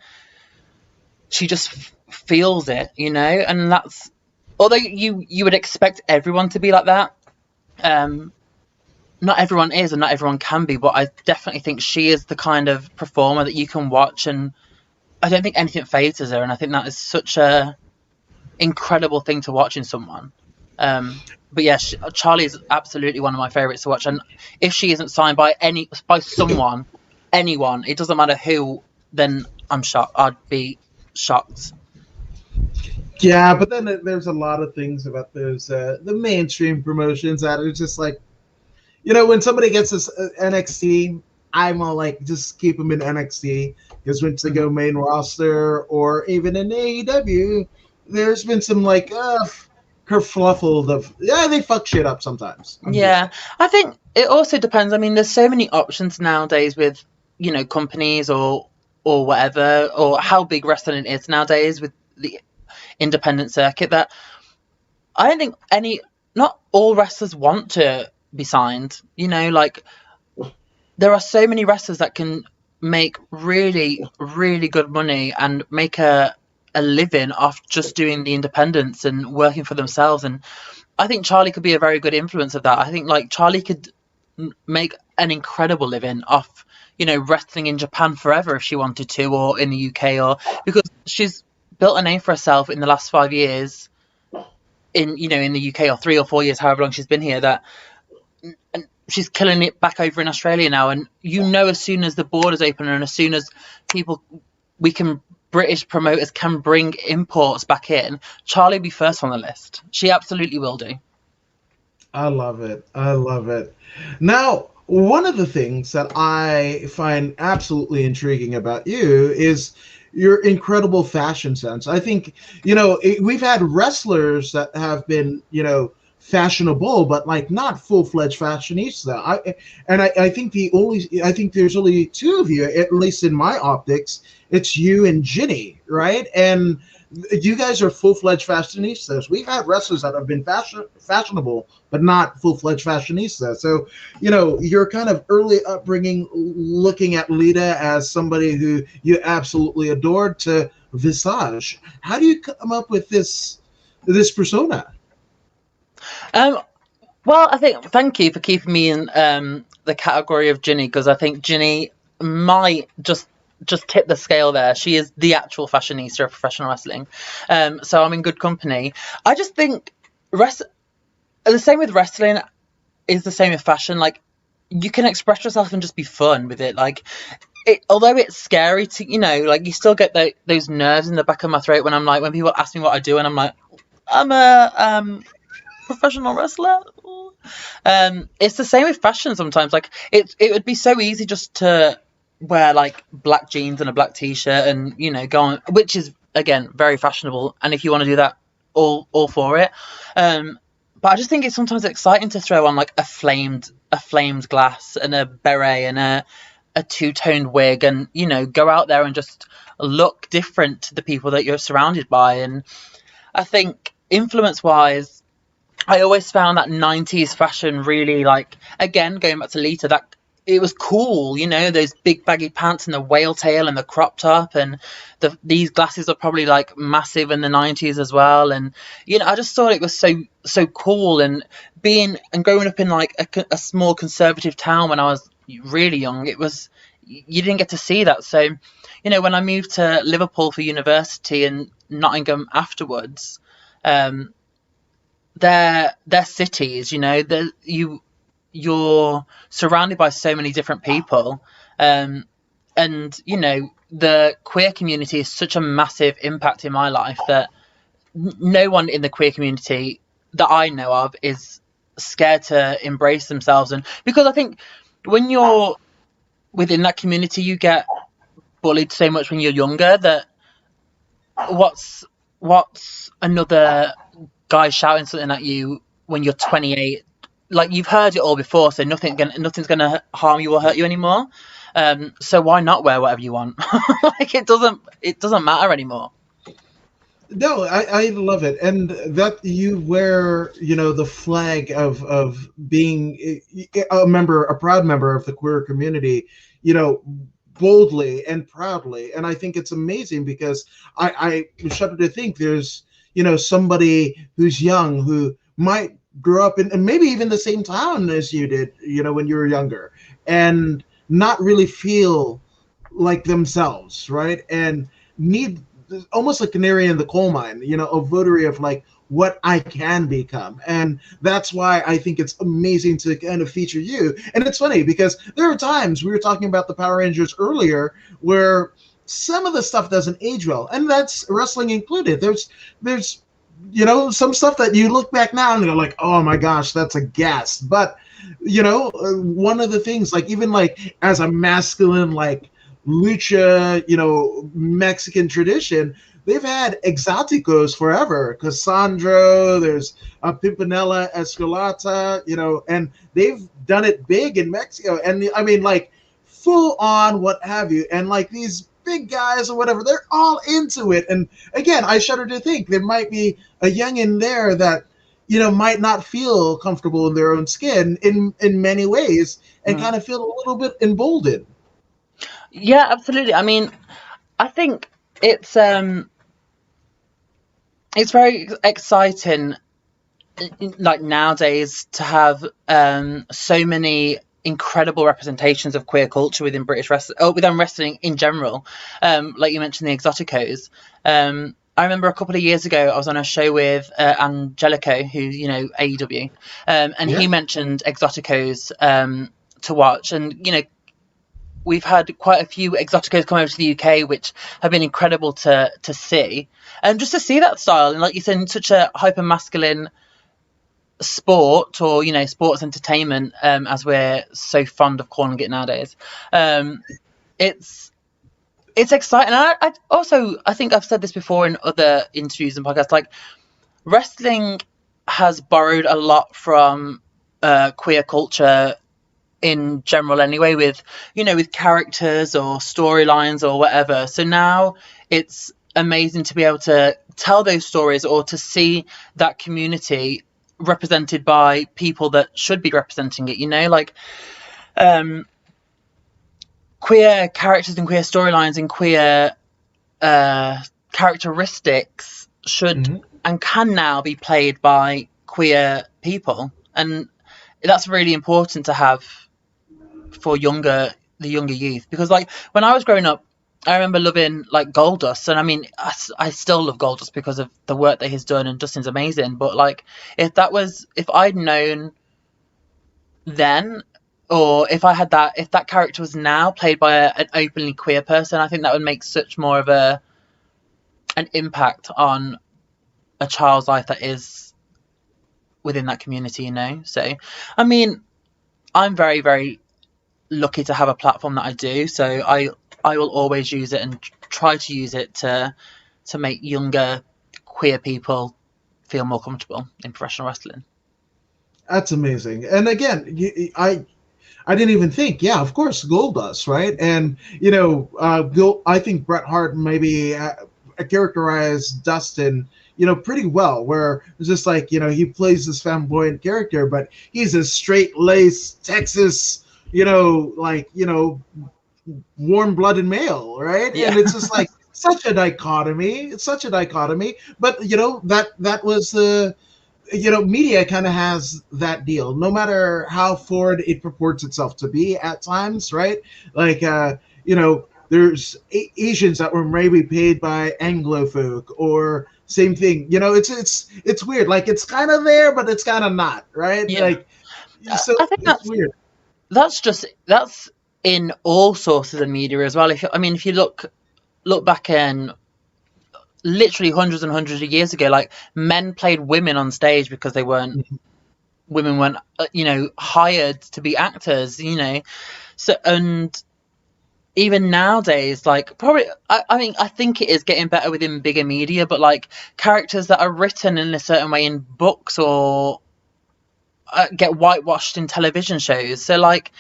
she just feels it, and that's, although you would expect everyone to be like that. Not everyone is, and not everyone can be, but I definitely think she is the kind of performer that you can watch, and I don't think anything phases her, and I think that is such a incredible thing to watch in someone. But yeah, Charlie is absolutely one of my favourites to watch, and if she isn't signed by anyone, it doesn't matter who, then I'm shocked. I'd be shocked. Yeah, but then there's a lot of things about those the mainstream promotions that are just like, when somebody gets this NXT, I'm all like, just keep them in NXT, because once they go main roster or even in AEW, there's been some like kerfluffle of, they fuck shit up sometimes. I think it also depends. I mean, there's so many options nowadays with companies or whatever, or how big wrestling is nowadays with the independent circuit, that I don't think not all wrestlers want to be signed. Like, there are so many wrestlers that can make really, really good money and make a living off just doing the independents and working for themselves. And I think Charlie could be a very good influence of that. I think like Charlie could make an incredible living off, wrestling in Japan forever if she wanted to, or in the UK, or because she's built a name for herself in the last 5 years in the UK, or 3 or 4 years, however long she's been here, that, and she's killing it back over in Australia now. And as soon as the borders open, and as soon as British promoters can bring imports back in, Charlie will be first on the list. She absolutely will do. I love it. Now, one of the things that I find absolutely intriguing about you is your incredible fashion sense. I think, we've had wrestlers that have been, fashionable, but like not full-fledged fashionista. I think there's only two of you, at least in my optics. It's you and Ginny, right? And you guys are full-fledged fashionistas. We've had wrestlers that have been fashionable, but not full-fledged fashionistas. So, your kind of early upbringing, looking at Lita as somebody who you absolutely adored, to Visage. How do you come up with this persona? Well, I think, thank you for keeping me in the category of Ginny, because I think Ginny might just tip the scale there. She is the actual fashionista of professional wrestling. So I'm in good company. I just think the same with wrestling is the same with fashion. Like, you can express yourself and just be fun with it. Like, although it's scary to, like, you still get those nerves in the back of my throat when people ask me what I do, and I'm like, I'm a professional wrestler. It's the same with fashion sometimes. Like, it would be so easy just to wear like black jeans and a black t-shirt and go on, which is again very fashionable, and if you want to do that, all for it. But I just think it's sometimes exciting to throw on like a flamed glass and a beret and a two-toned wig, and go out there and just look different to the people that you're surrounded by. And I think influence wise, I always found that 90s fashion really, like, again, going back to Lita, that it was cool, those big baggy pants and the whale tail and the crop top, and these glasses are probably like massive in the 90s as well. And I just thought it was so cool. And growing up in like a small conservative town when I was really young, it was you didn't get to see that. So, when I moved to Liverpool for university and Nottingham afterwards, they're cities, you're surrounded by so many different people, and the queer community is such a massive impact in my life that no one in the queer community that I know of is scared to embrace themselves. And because I think when you're within that community, you get bullied so much when you're younger that what's another guy shouting something at you when you're 28? Like, you've heard it all before, so nothing's gonna harm you or hurt you anymore. So why not wear whatever you want? Like, it doesn't matter anymore. No, I love it, and that you wear, the flag of being a proud member of the queer community, boldly and proudly, and I think it's amazing because I shudder to think there's, somebody who's young who might grow up in and maybe even the same town as you did, when you were younger, and not really feel like themselves, right? And need almost like canary in the coal mine, a votary of like what I can become. And that's why I think it's amazing to kind of feature you. And it's funny because there are times, we were talking about the Power Rangers earlier, where some of the stuff doesn't age well, and that's wrestling included. There's some stuff that you look back now and you're like, oh my gosh, that's a gas. But one of the things, like, even like as a masculine, like, lucha, Mexican tradition, they've had exoticos forever. Cassandro, there's Pimpinella Escarlata, and they've done it big in Mexico. And I mean, like, full on what have you. And like these big guys or whatever, they're all into it. And again, I shudder to think there might be a youngin there that, might not feel comfortable in their own skin in many ways, and kind of feel a little bit emboldened. Yeah, absolutely. I mean, I think it's very exciting, like, nowadays, to have so many incredible representations of queer culture within British wrestling, or within wrestling in general. Like you mentioned, the Exoticos. I remember a couple of years ago, I was on a show with Angelico, who's, AEW, and he mentioned Exoticos to watch. And, we've had quite a few Exoticos come over to the UK, which have been incredible to see. And just to see that style, and like you said, in such a hyper masculine sport, or sports entertainment, as we're so fond of calling it nowadays, it's exciting. And I think I've said this before in other interviews and podcasts, like, wrestling has borrowed a lot from queer culture in general anyway, with characters or storylines or whatever. So now it's amazing to be able to tell those stories, or to see that community represented by people that should be representing it, like queer characters and queer storylines and queer characteristics should and can now be played by queer people. And that's really important to have for the younger youth, because, like, when I was growing up, I remember loving, like, Goldust, and I mean, I still love Goldust because of the work that he's done, and Dustin's amazing. But, like, if I'd known then, or if that character was now played by an openly queer person, I think that would make such more of an impact on a child's life that is within that community, So, I mean, I'm very, very lucky to have a platform that I do, so I will always use it and try to use it to make younger queer people feel more comfortable in professional wrestling. That's amazing. And again, I didn't even think, yeah, of course, Goldust, right? And I think Bret Hart maybe characterized Dustin pretty well, where it's just like, he plays this flamboyant character, but he's a straight-laced Texas, warm-blooded male, right? Yeah. And it's just like such a dichotomy. It's such a dichotomy. But that was media kind of has that deal. No matter how forward it purports itself to be at times, right? Like, there's Asians that were maybe paid by Anglo folk, or same thing. It's weird. Like, it's kind of there, but it's kind of not, right? Yeah. Like, so I think it's weird. that's in all sources of media as well. If you look back in literally hundreds and hundreds of years ago, like men played women on stage because women weren't hired to be actors, so. And even nowadays, like, probably, I think it is getting better within bigger media, but like characters that are written in a certain way in books, or get whitewashed in television shows. So like,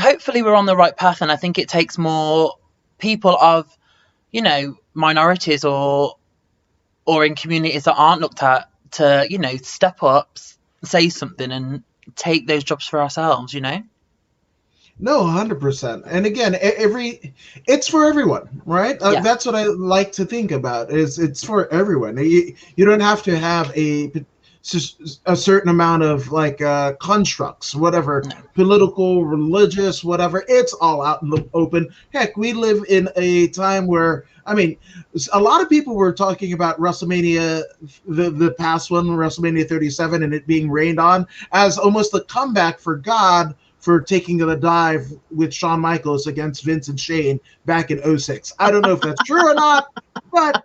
hopefully we're on the right path, and I think it takes more people of minorities or in communities that aren't looked at to step up, say something, and take those jobs for ourselves. No, 100%. And again, it's for everyone, right? Yeah. That's what I like to think about. Is it's for everyone. You don't have to have a certain amount of like constructs, whatever, No. political, religious, whatever. It's all out in the open. Heck, we live in a time where, a lot of people were talking about WrestleMania, the past one, WrestleMania 37, and it being rained on as almost a comeback for God for taking the dive with Shawn Michaels against Vince and Shane back in 06. I don't know if that's true or not, but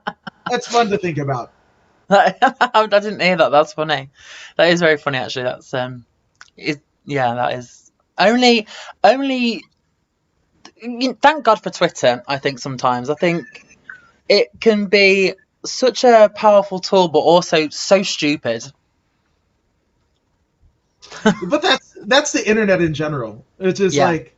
that's fun to think about. I didn't hear that. That's funny. That is very funny, actually. That's that is only. Thank God for Twitter. I think sometimes it can be such a powerful tool, but also so stupid. But that's the internet in general. It's just like,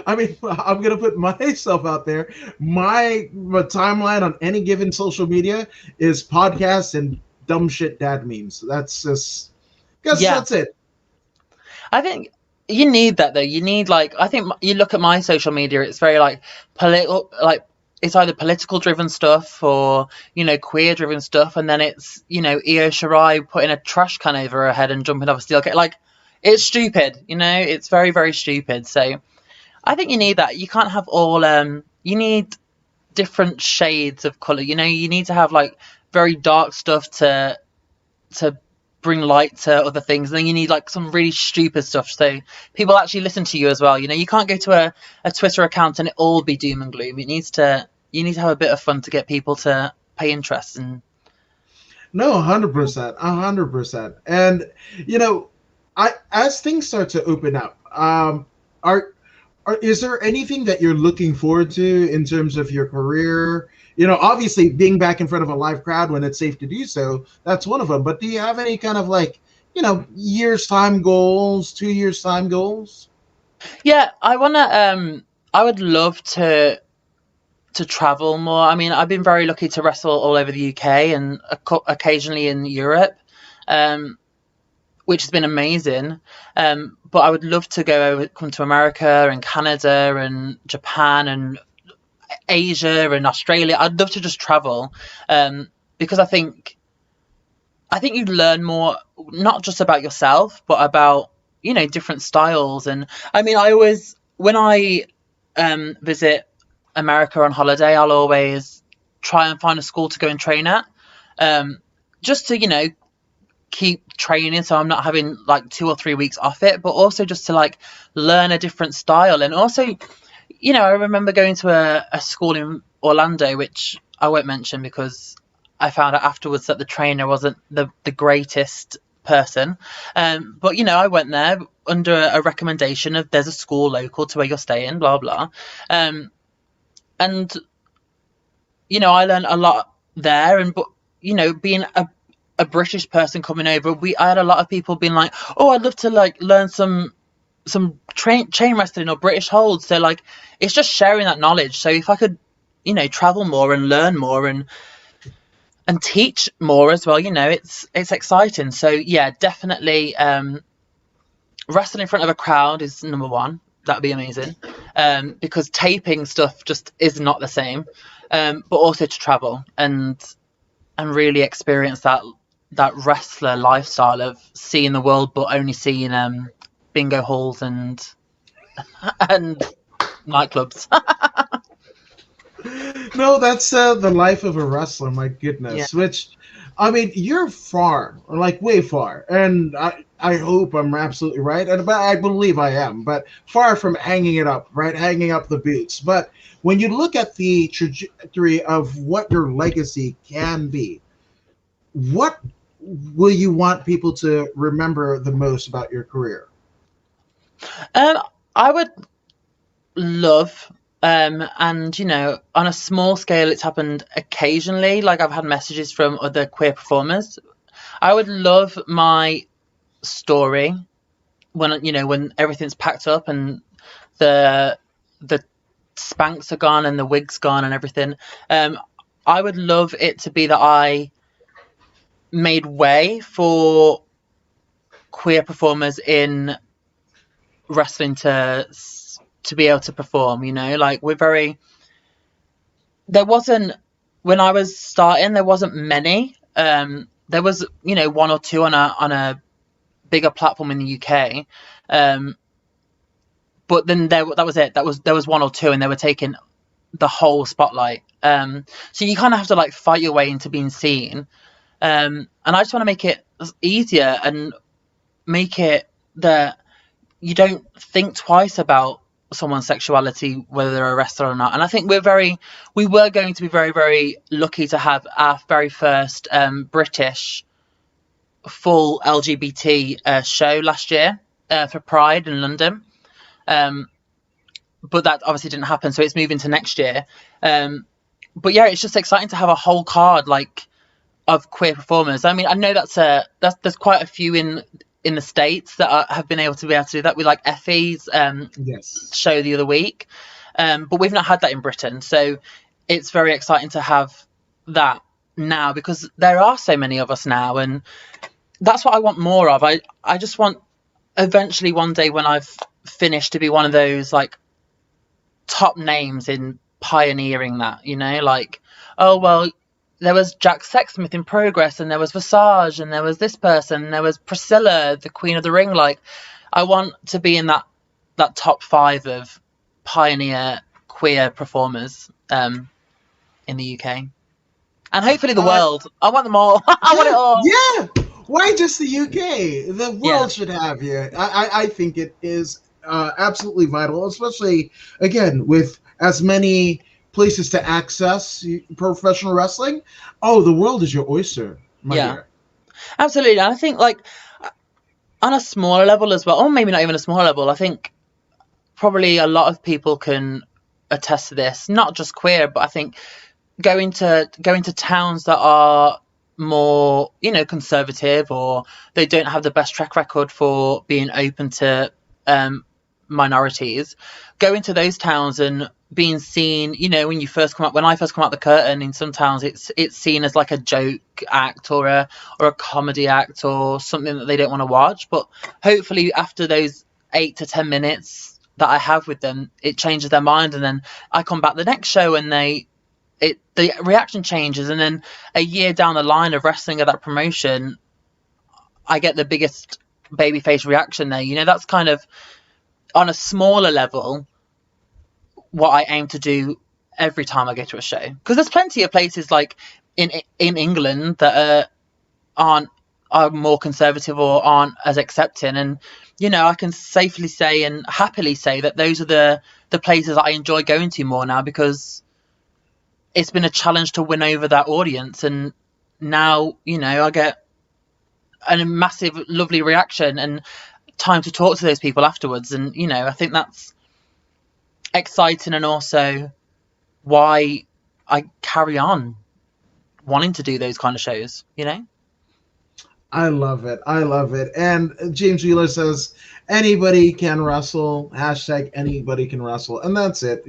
I'm going to put myself out there. My timeline on any given social media is podcasts and dumb shit dad memes. That's just, that's it. I think you need that, though. You need, like, I think you look at my social media, it's very like political, like it's either political driven stuff or, queer driven stuff. And then it's, Io Shirai putting a trash can over her head and jumping off a steel cage. Like, it's stupid, it's very, very stupid. So I think you need that. You can't have all, you need different shades of colour. You need to have like very dark stuff to bring light to other things. And then you need like some really stupid stuff so people actually listen to you as well. You can't go to a Twitter account and it all be doom and gloom. You need to have a bit of fun to get people to pay interest. And no, 100%, 100%. And as things start to open up, is there anything that you're looking forward to in terms of your career? Obviously being back in front of a live crowd when it's safe to do so, that's one of them. But do you have any kind of like, years time goals, 2 years time goals? Yeah, I would love to travel more. I've been very lucky to wrestle all over the UK and occasionally in Europe, which has been amazing. But I would love to come to America and Canada and Japan and Asia and Australia. I'd love to just travel, because I think you learn more, not just about yourself, but about different styles. And I always, when I visit America on holiday, I'll always try and find a school to go and train at, just to keep training, so I'm not having like 2 or 3 weeks off it, but also just to like learn a different style. And also, I remember going to a school in Orlando, which I won't mention because I found out afterwards that the trainer wasn't the greatest person. But I went there under a recommendation of there's a school local to where you're staying, blah blah. And I learned a lot there. And but being a British person coming over, I had a lot of people being like, oh, I'd love to like learn some chain wrestling or British holds. So like, it's just sharing that knowledge. So if I could, travel more and learn more and teach more as well, it's exciting. So yeah, definitely, wrestling in front of a crowd is number one. That'd be amazing. Because taping stuff just is not the same. But also to travel and really experience that that wrestler lifestyle of seeing the world, but only seeing bingo halls and nightclubs. No, that's the life of a wrestler. My Yeah. goodness. Which, I mean, you're far, like way far, and I hope I'm absolutely right, and but I believe I am, but far from hanging it up, right? Hanging up the boots. But when you look at the trajectory of what your legacy can be, what will you want people to remember the most about your career? Um, I would love, and on a small scale, it's happened occasionally. Like I've had messages from other queer performers. I would love my story when everything's packed up and the the Spanx are gone and the wig's gone and everything. Um, I would love it to be that I made way for queer performers in wrestling to be able to perform. Like there wasn't when I was starting, there wasn't many. There was one or two on a bigger platform in the UK. But then that was it. There was one or two, and they were taking the whole spotlight. So you kind of have to like fight your way into being seen. And I just want to make it easier and make it that you don't think twice about someone's sexuality, whether they're a wrestler or not. And I think we were going to be very, very lucky to have our very first British full LGBT show last year for Pride in London. But that obviously didn't happen, so it's moving to next year. But yeah, it's just exciting to have a whole card of queer performers. I mean, I know there's quite a few in the States that have been able to do that with like Effie's Yes. show the other week, but we've not had that in Britain, so it's very exciting to have that now because there are so many of us now, and that's what I want more of. I just want eventually one day when I've finished to be one of those like top names in pioneering that, like, oh well, there was Jack Sexsmith in Progress, and there was Visage, and there was this person, and there was Priscilla, the Queen of the Ring. Like, I want to be in that top 5 of pioneer queer performers in the UK, and hopefully the world. I want them all. I want it all. Yeah. Why just the UK? The world Yeah. should have you. I think it is absolutely vital, especially again with as many places to access professional wrestling. Oh, the world is your oyster, my Yeah. dear. Absolutely. And I think like on a smaller level as well, or maybe not even a smaller level, I think probably a lot of people can attest to this, not just queer, but I think going to towns that are more conservative, or they don't have the best track record for being open to minorities, go into those towns and being seen, when I first come out the curtain, in some towns it's seen as like a joke act or a comedy act or something that they don't want to watch. But hopefully after those 8 to 10 minutes that I have with them, it changes their mind, and then I come back the next show and the reaction changes, and then a year down the line of wrestling at that promotion, I get the biggest babyface reaction there. That's kind of on a smaller level what I aim to do every time I go to a show, because there's plenty of places like in England that are more conservative or aren't as accepting, and I can safely say and happily say that those are the places that I enjoy going to more now, because it's been a challenge to win over that audience, and now I get a massive lovely reaction and time to talk to those people afterwards, and I think that's exciting, and also why I carry on wanting to do those kind of shows. I love it. I love it. And James Wheeler says, anybody can wrestle. Hashtag anybody can wrestle. And that's it.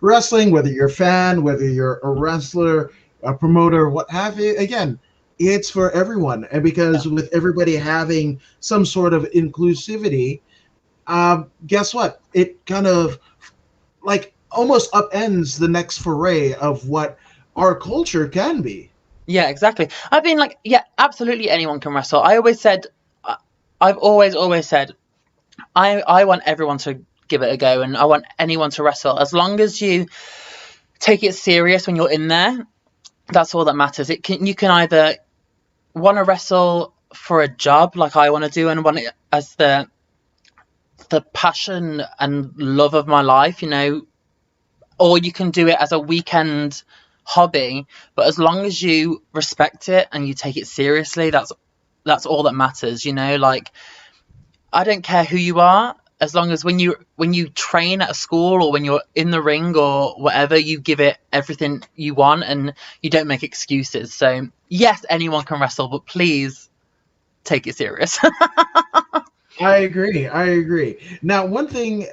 Wrestling, whether you're a fan, whether you're a wrestler, a promoter, what have you, again, it's for everyone. And because with everybody having some sort of inclusivity, guess what? It kind of like almost upends the next foray of what our culture can be. Yeah, exactly. I mean, like, yeah, absolutely anyone can wrestle. I've always said, I want everyone to give it a go, and I want anyone to wrestle. As long as you take it serious when you're in there, that's all that matters. You can either want to wrestle for a job like I want to do, and want it as the passion and love of my life, or you can do it as a weekend hobby. But as long as you respect it and you take it seriously, that's all that matters. Like, I don't care who you are, as long as when you train at a school or when you're in the ring or whatever, you give it everything you want and you don't make excuses. So yes, anyone can wrestle, but please take it serious. I agree. I agree. Now, one thing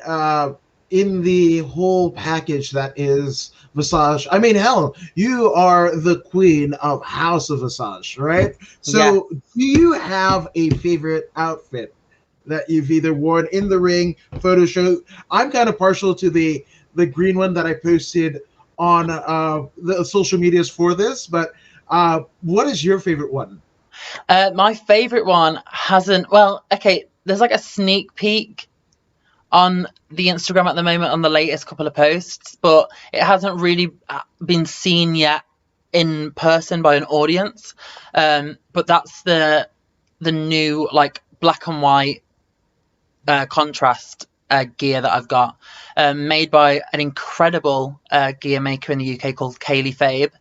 in the whole package that is Visage, I mean, hell, you are the queen of House of Visage, right? Yeah. So, do you have a favorite outfit that you've either worn in the ring, photo shoot? I'm kind of partial to the green one that I posted on the social medias for this, but what is your favorite one? My favorite one hasn't. Well, okay. There's like a sneak peek on the Instagram at the moment on the latest couple of posts, but it hasn't really been seen yet in person by an audience. But that's the new like black and white contrast gear that I've got, made by an incredible gear maker in the UK called Kaylee Fabe,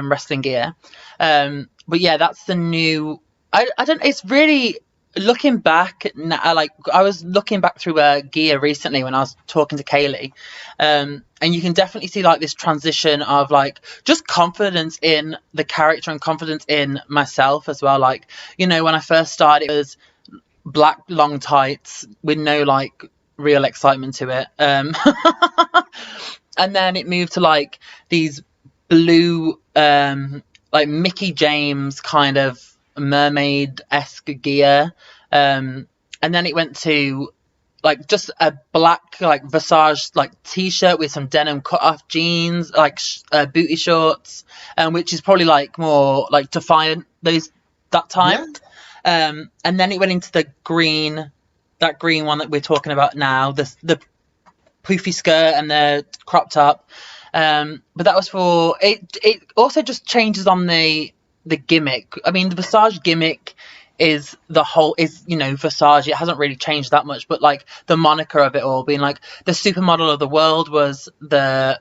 wrestling gear. But yeah, that's the new. I don't. It's really looking back. Like I was looking back through gear recently when I was talking to Kaylee, and you can definitely see like this transition of like just confidence in the character and confidence in myself as well. Like when I first started, it was black long tights with no like real excitement to it, and then it moved to like these blue like Mickey James kind of mermaid-esque gear, and then it went to like just a black like Visage like t-shirt with some denim cut-off jeans, like booty shorts, which is probably like more like Defiant that time. And then it went into that green one that we're talking about now, the poofy skirt and the crop top. But that was for it. It also just changes on the gimmick. I mean, the Visage gimmick is Visage. It hasn't really changed that much, but like the moniker of it all being like the supermodel of the world was the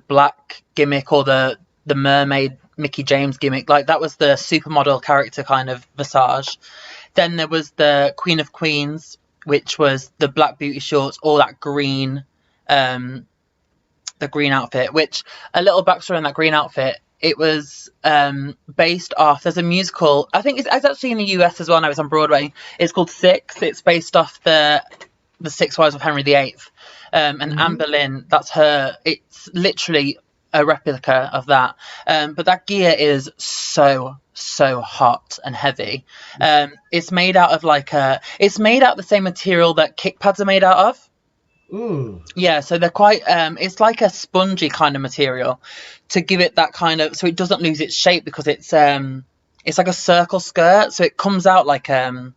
black gimmick, or the mermaid Mickey James gimmick. Like that was the supermodel character kind of Visage. Then there was the Queen of Queens, which was the black booty shorts, all that green, the green outfit. Which, a little backstory on that green outfit, it was based off. There's a musical. I think it's actually in the US as well now. It's on Broadway. It's called Six. It's based off the Six Wives of Henry VIII. And Anne Boleyn, that's her. It's literally a replica of that. But that gear is so hot and heavy. It's made out of it's made out of the same material that kick pads are made out of. Ooh. Yeah, so they're quite it's like a spongy kind of material to give it that kind of, so it doesn't lose its shape, because it's like a circle skirt, so it comes out like a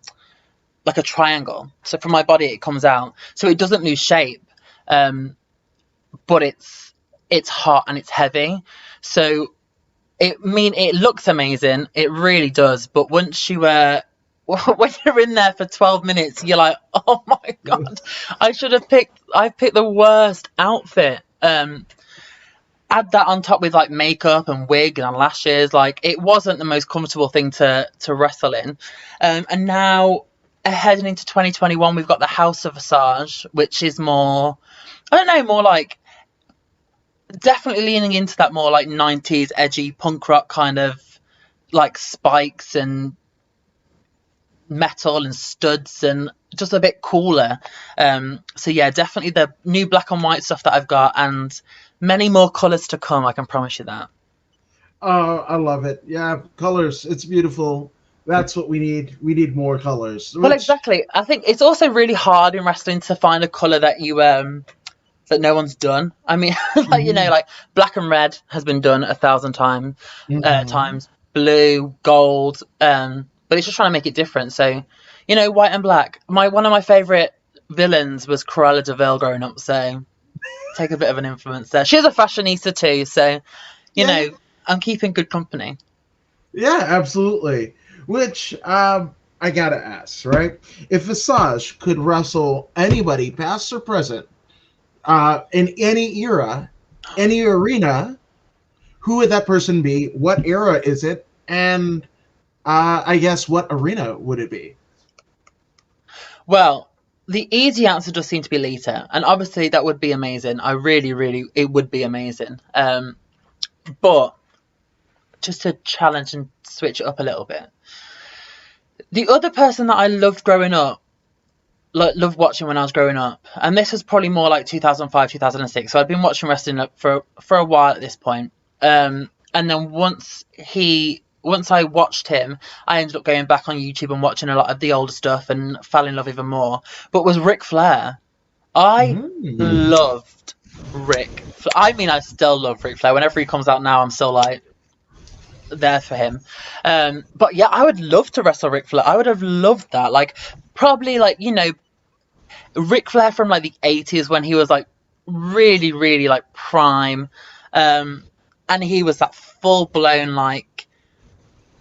triangle. So from my body it comes out, so it doesn't lose shape. But it's hot and it's heavy. So it looks amazing. It really does. But once when you're in there for 12 minutes, you're like, oh my God, I picked the worst outfit. Add that on top with like makeup and wig and lashes. Like, it wasn't the most comfortable thing to wrestle in. And now heading into 2021, we've got the House of Visage, which is more, I don't know, more like definitely leaning into that more like 90s edgy punk rock kind of like spikes and metal and studs and just a bit cooler. So yeah, definitely the new black and white stuff that I've got, and many more colors to come, I can promise you that. Oh, I love it. Yeah, colors. It's beautiful. That's what we need. We need more colors. Well, exactly. I think it's also really hard in wrestling to find a color that you that no one's done. I mean, like like black and red has been done 1,000 times. blue, gold, but it's just trying to make it different. So, white and black. One of my favourite villains was Cruella de Vil growing up, so take a bit of an influence there. She's a fashionista too, so, I'm keeping good company. Yeah, absolutely. Which I gotta ask, right? If Visage could wrestle anybody, past or present, in any era, any arena, who would that person be? What era is it? And I guess what arena would it be? Well, the easy answer does seem to be Lita, and obviously that would be amazing. I really, really, it would be amazing. But just to challenge and switch it up a little bit, the other person that I loved growing up, loved watching when I was growing up, and this was probably more like 2005, 2006. So I'd been watching wrestling for a while at this point. And then once I watched him, I ended up going back on YouTube and watching a lot of the older stuff and fell in love even more. But was Ric Flair. I loved Ric. I mean, I still love Ric Flair. Whenever he comes out now, I'm still like there for him. But yeah, I would love to wrestle Ric Flair. I would have loved that. Like, probably like, Ric Flair from like the 80s when he was like really, really like prime. And he was that full blown like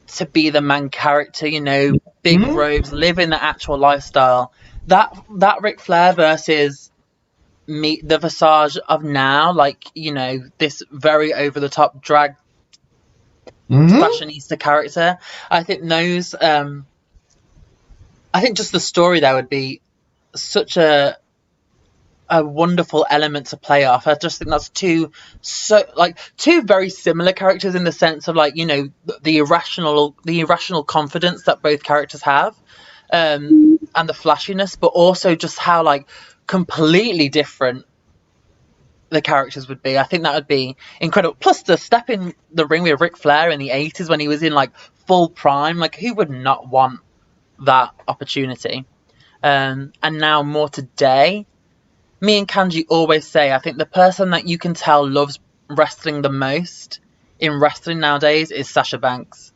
to be the man character, big robes, living the actual lifestyle. That Ric Flair versus the Visage of now, like, this very over the top drag fashionista character. I think I think just the story there would be such a wonderful element to play off. I just think that's two very similar characters in the sense of like, the irrational confidence that both characters have, and the flashiness, but also just how like completely different the characters would be. I think that would be incredible. Plus the step in the ring with Ric Flair in the 80s when he was in like full prime, like who would not want that opportunity? And now more today, me and Kanji always say, I think the person that you can tell loves wrestling the most in wrestling nowadays is Sasha Banks.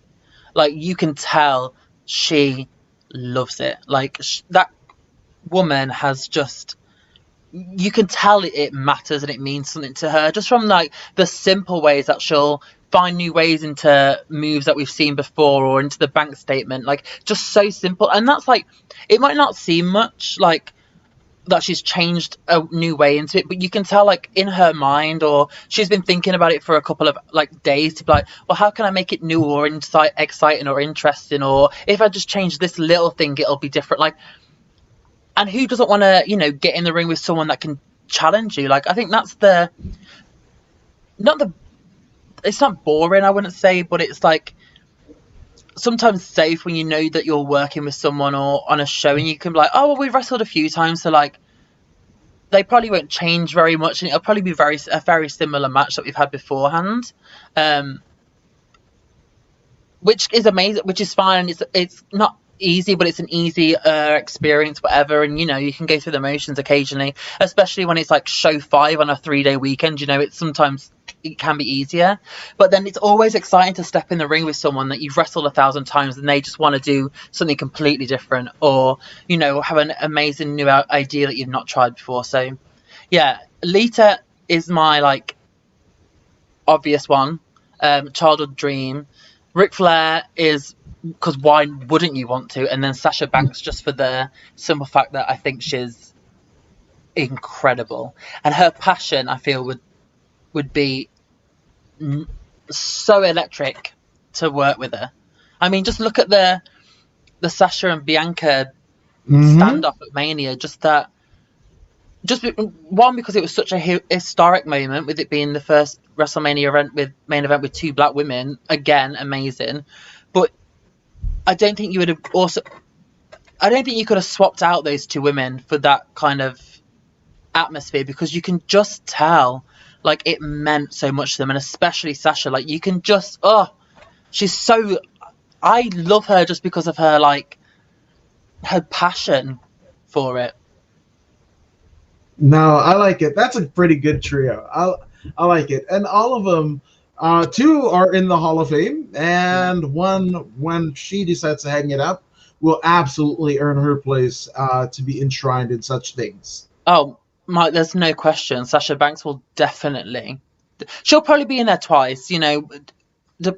Like, you can tell she loves it. Like, that woman has just... You can tell it matters and it means something to her. Just from, like, the simple ways that she'll find new ways into moves that we've seen before or into the bank statement. Like, just so simple. And that's, like... It might not seem much, like... that she's changed a new way into it, but you can tell like in her mind, or she's been thinking about it for a couple of like days to be like, well, how can I make it new or exciting or interesting, or if I just change this little thing it'll be different. Like, and who doesn't want to get in the ring with someone that can challenge you? Like, I think that's it's not boring, I wouldn't say, but it's like sometimes safe when you know that you're working with someone or on a show and you can be like, oh, well, we've wrestled a few times, so like they probably won't change very much and it'll probably be a very similar match that we've had beforehand, which is amazing, which is fine. It's not easy, but it's an easy experience, whatever, and you can go through the motions occasionally, especially when it's like show 5 on a 3-day weekend. It's sometimes it can be easier, but then it's always exciting to step in the ring with someone that you've wrestled 1,000 times and they just want to do something completely different, or have an amazing new idea that you've not tried before. So yeah, Lita is my like obvious one, childhood dream. Ric Flair is, because why wouldn't you want to? And then Sasha Banks, just for the simple fact that I think she's incredible, and her passion I feel would be so electric to work with her. I mean, just look at the Sasha and Bianca standoff at Mania. Just one, because it was such a historic moment with it being the first WrestleMania main event with 2 black women. Again, amazing. But I don't think you could have swapped out those 2 women for that kind of atmosphere, because you can just tell like it meant so much to them, and especially Sasha. Like, you can just she's so... I love her just because of her like her passion for it. No, I like it. That's a pretty good trio. I like it, and all of them Two are in the Hall of Fame, and one, when she decides to hang it up, will absolutely earn her place to be enshrined in such things. Oh, Mike, there's no question. Sasha Banks will definitely. She'll probably be in there twice. The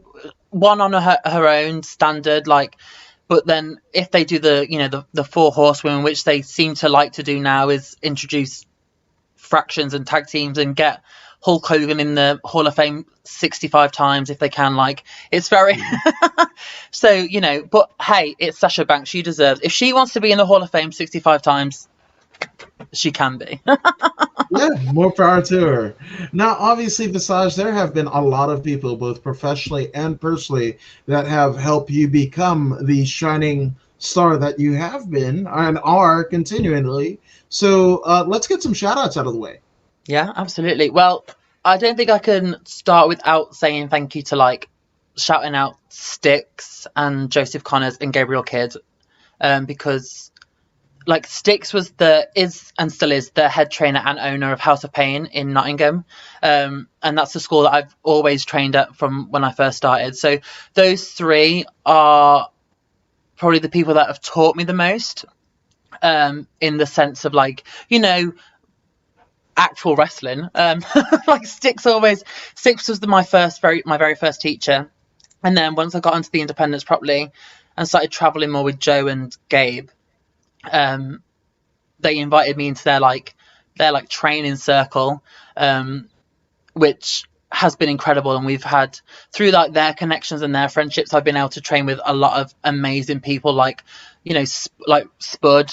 one on her own standard, like. But then if they do the four horsewomen, which they seem to like to do now, is introduce fractions and tag teams and get Hulk Hogan in the Hall of Fame 65 times if they can. Like, it's very so, but hey, it's Sasha Banks. She deserves, if she wants to be in the Hall of Fame 65 times, she can be. Yeah, more power to her. Now, obviously, Visage, there have been a lot of people, both professionally and personally, that have helped you become the shining star that you have been and are continually. So let's get some shout outs out of the way. Yeah, absolutely. Well, I don't think I can start without saying thank you to, like, shouting out Styx and Joseph Connors and Gabriel Kidd, because, like, Styx is and still is the head trainer and owner of House of Pain in Nottingham, and that's the school that I've always trained at from when I first started. So those three are probably the people that have taught me the most, in the sense of, like, actual wrestling. Like, Styx was my very first teacher, and then once I got into the independents properly and started traveling more with Joe and Gabe, they invited me into their training circle, which has been incredible. And we've had, through like their connections and their friendships, I've been able to train with a lot of amazing people, like Spud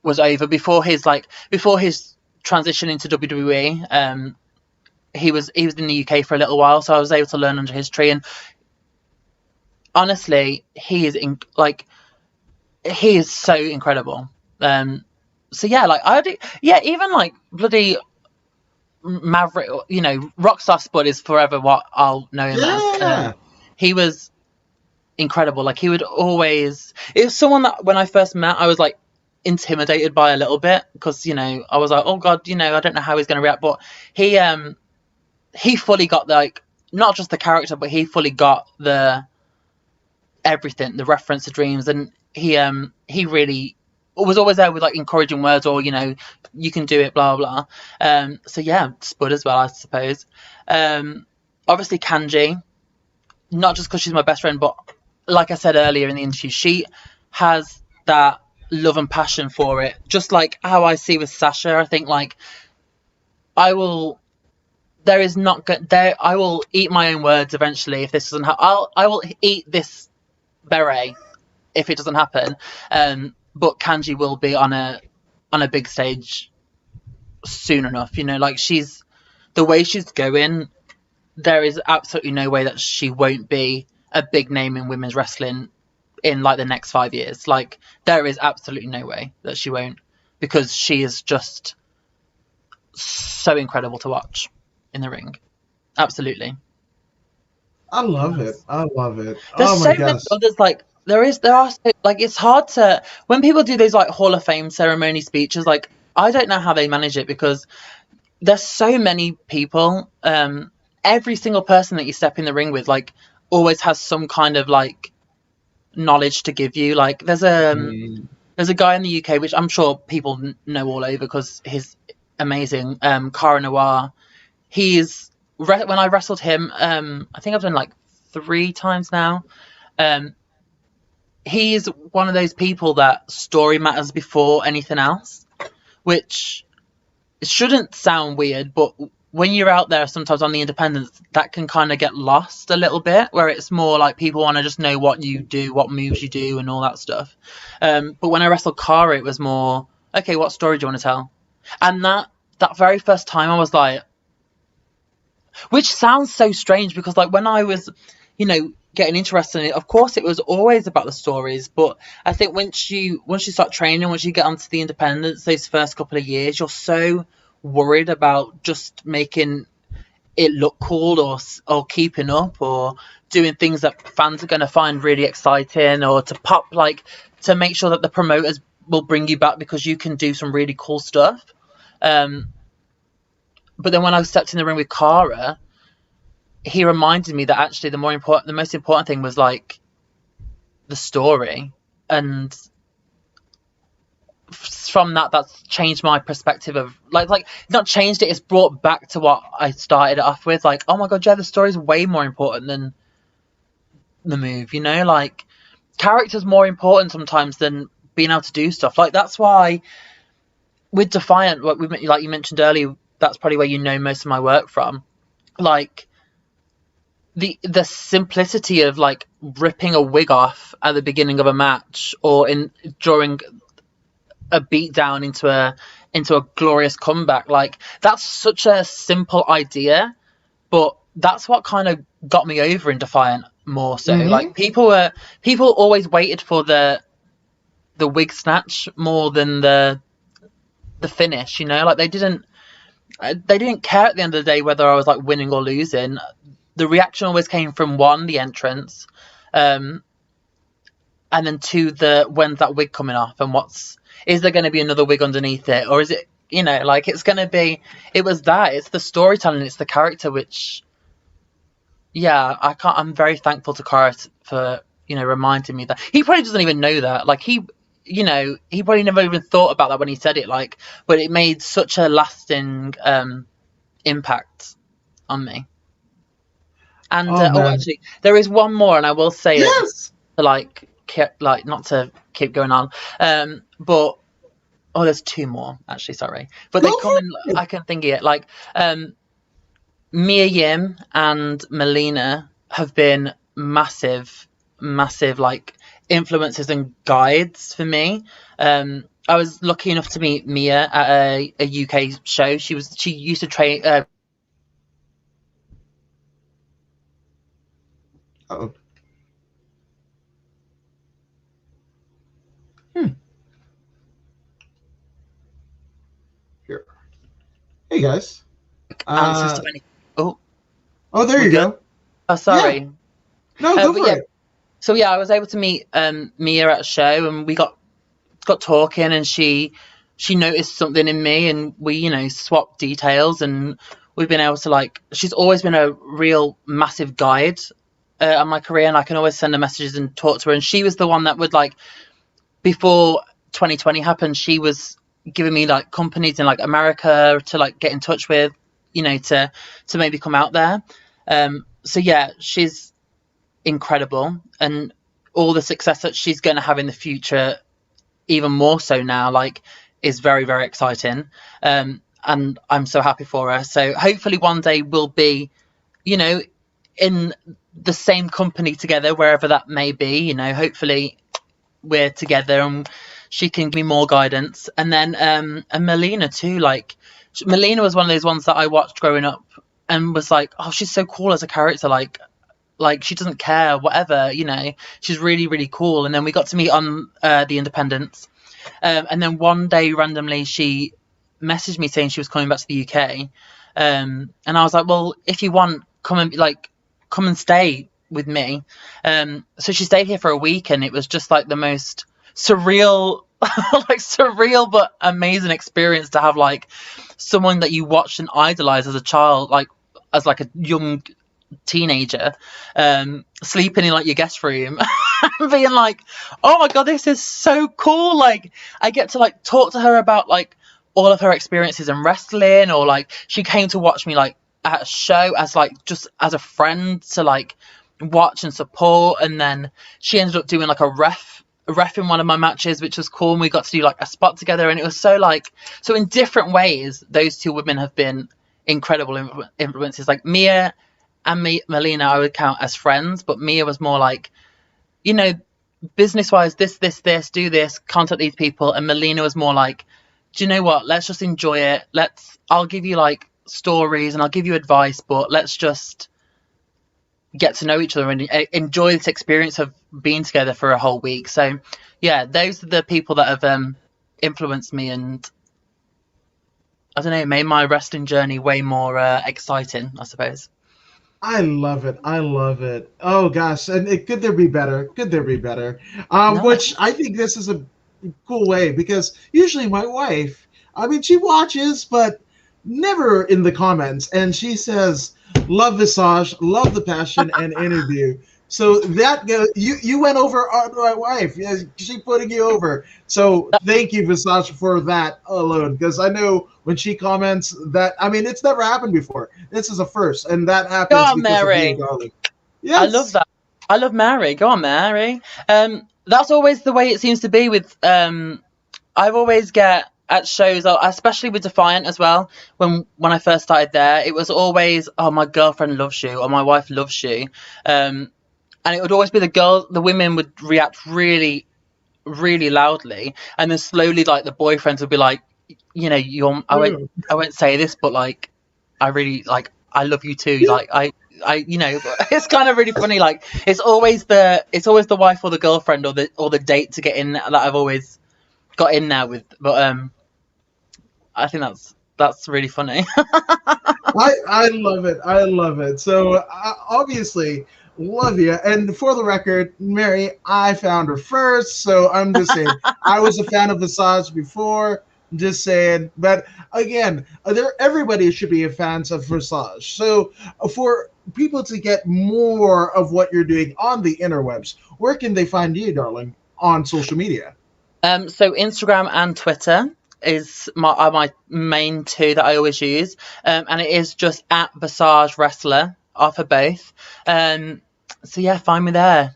was over before his transition into WWE. He was in the UK for a little while, so I was able to learn under his tree. And honestly, he is so incredible. So yeah, even like bloody Maverick, Rockstar Spud is forever what I'll know him as. He was incredible. Like, he would always, it was someone that when I first met, I was like intimidated by a little bit, because I was like, oh god, I don't know how he's going to react. But he fully got not just the character, but he fully got everything, the reference to dreams. And he really was always there with like encouraging words, or you can do it, blah blah. So yeah, Spud as well, I suppose. Obviously Kanji, not just because she's my best friend, but like I said earlier in the interview, she has that love and passion for it, just like how I see with Sasha. I think like I will eat my own words eventually if this doesn't happen. I will eat this beret if it doesn't happen. But Kanji will be on a big stage soon enough. Like, the way she's going, there is absolutely no way that she won't be a big name in women's wrestling in like the next 5 years. Like, there is absolutely no way that she won't, because she is just so incredible to watch in the ring. Absolutely. I love it. There's oh my so many gosh. others, like there are like, it's hard to, when people do those like Hall of Fame ceremony speeches, like I don't know how they manage it, because there's so many people. Every single person that you step in the ring with, like, always has some kind of like knowledge to give you. Like, there's a guy in the UK, which I'm sure people know all over because he's amazing, Cara Noir. When I wrestled him, I think I've done like 3 times now. He's one of those people that story matters before anything else, which shouldn't sound weird, but when you're out there sometimes on the independents, that can kind of get lost a little bit, where it's more like people want to just know what you do, what moves you do, and all that stuff. But when I wrestled Cara, it was more, okay, what story do you want to tell? And that very first time I was like, which sounds so strange, because like when I was, getting interested in it, of course it was always about the stories. But I think once you start training, once you get onto the independents, those first couple of years, you're so worried about just making it look cool, or keeping up, or doing things that fans are going to find really exciting, or to make sure that the promoters will bring you back because you can do some really cool stuff. But then when I stepped in the ring with Cara, he reminded me that actually the most important thing was like the story, and from that's changed my perspective of like not changed it, it's brought back to what I started off with, like, oh my god, yeah, the story is way more important than the move, you know, like character's more important sometimes than being able to do stuff. Like that's why with Defiant, like you mentioned earlier, that's probably where you know most of my work from. Like the simplicity of like ripping a wig off at the beginning of a match, or in during a beatdown into a glorious comeback. Like that's such a simple idea, but that's what kind of got me over in Defiant more so. Like people always waited for the wig snatch more than the finish, you know, like they didn't care at the end of the day whether I was like winning or losing. The reaction always came from one, the entrance, and then two, the when's that wig coming off, and is there going to be another wig underneath it, or is it, you know, like it's the storytelling, it's the character, which, yeah, I'm very thankful to Karat for, you know, reminding me that. He probably doesn't even know that, like he probably never even thought about that when he said it, like, but it made such a lasting impact on me. And actually, there is one more, and I will say it to like not to keep going on, but there's two more actually. Sorry, but they come in. I can think of it like Mia Yim and Melina have been massive like influences and guides for me. I was lucky enough to meet Mia at a UK show. She used to train. Oh. Here. Hey guys. Answers to any. Oh, there you go. Oh, sorry. Yeah. No, go for it. So yeah, I was able to meet Mia at a show, and we got talking, and she noticed something in me, and we, you know, swapped details, and we've been able to, like, she's always been a real massive guide on my career, and I can always send her messages and talk to her. And she was the one that would, like, before 2020 happened, she was giving me like companies in like America to like get in touch with, you know, to maybe come out there. So yeah, she's incredible, and all the success that she's going to have in the future, even more so now, like, is very, very exciting. And I'm so happy for her. So hopefully one day we'll be, you know, in the same company together, wherever that may be, you know, hopefully we're together and she can give me more guidance. And then and Melina too, like Melina was one of those ones that I watched growing up and was like, oh, she's so cool as a character, like she doesn't care, whatever, you know, she's really, really cool. And then we got to meet on the Independents, and then one day randomly she messaged me saying she was coming back to the UK, and I was like, well, if you want, come and stay with me. So she stayed here for a week, and it was just like the most surreal surreal but amazing experience to have like someone that you watched and idolized as a child, like as like a young teenager, sleeping in like your guest room being like, oh my god, this is so cool. Like I get to like talk to her about like all of her experiences in wrestling, or like she came to watch me like at a show as like just as a friend to like watch and support. And then she ended up doing like a ref in one of my matches, which was cool, and we got to do like a spot together, and it was so in different ways those two women have been incredible influences. Like Mia and Melina I would count as friends, but Mia was more like, you know, business wise, this, do this, contact these people. And Melina was more like, do you know what, let's just enjoy it, I'll give you like stories and I'll give you advice, but let's just get to know each other and enjoy this experience of being together for a whole week. So yeah, those are the people that have influenced me, and I don't know, made my wrestling journey way more exciting, I suppose. I love it. Oh gosh, and could there be better? No. Which I think this is a cool way, because usually my wife, I mean, she watches, but never in the comments, and she says, love Visage, love the passion and interview. So that you went over on my wife. Yeah, she putting you over. So thank you, Visage, for that alone. Because I know when she comments that, I mean, it's never happened before. This is a first, and that Go happens on, because of you, Mary. darling. I love Yes. that. I love Mary. Go on, Mary. That's always the way it seems to be with. I've always get at shows, especially with Defiant as well. When I first started there, it was always, oh, my girlfriend loves you, or my wife loves you, and it would always be the women would react really, really loudly, and then slowly, like the boyfriends would be like, you're. I won't say this, but like, I really like. I love you too. Like it's kind of really funny. Like it's always the wife or the girlfriend or the date to get in that I've always got in there with. But I think that's really funny. I love it. I love it. So obviously, love you. And for the record, Mary, I found her first. So I'm just saying, I was a fan of Visage before. Just saying. But again, everybody should be a fans of Visage. So for people to get more of what you're doing on the interwebs, where can they find you, darling, on social media? So Instagram and Twitter are my main two that I always use, and it is just at Visage Wrestler for both. So yeah, find me there.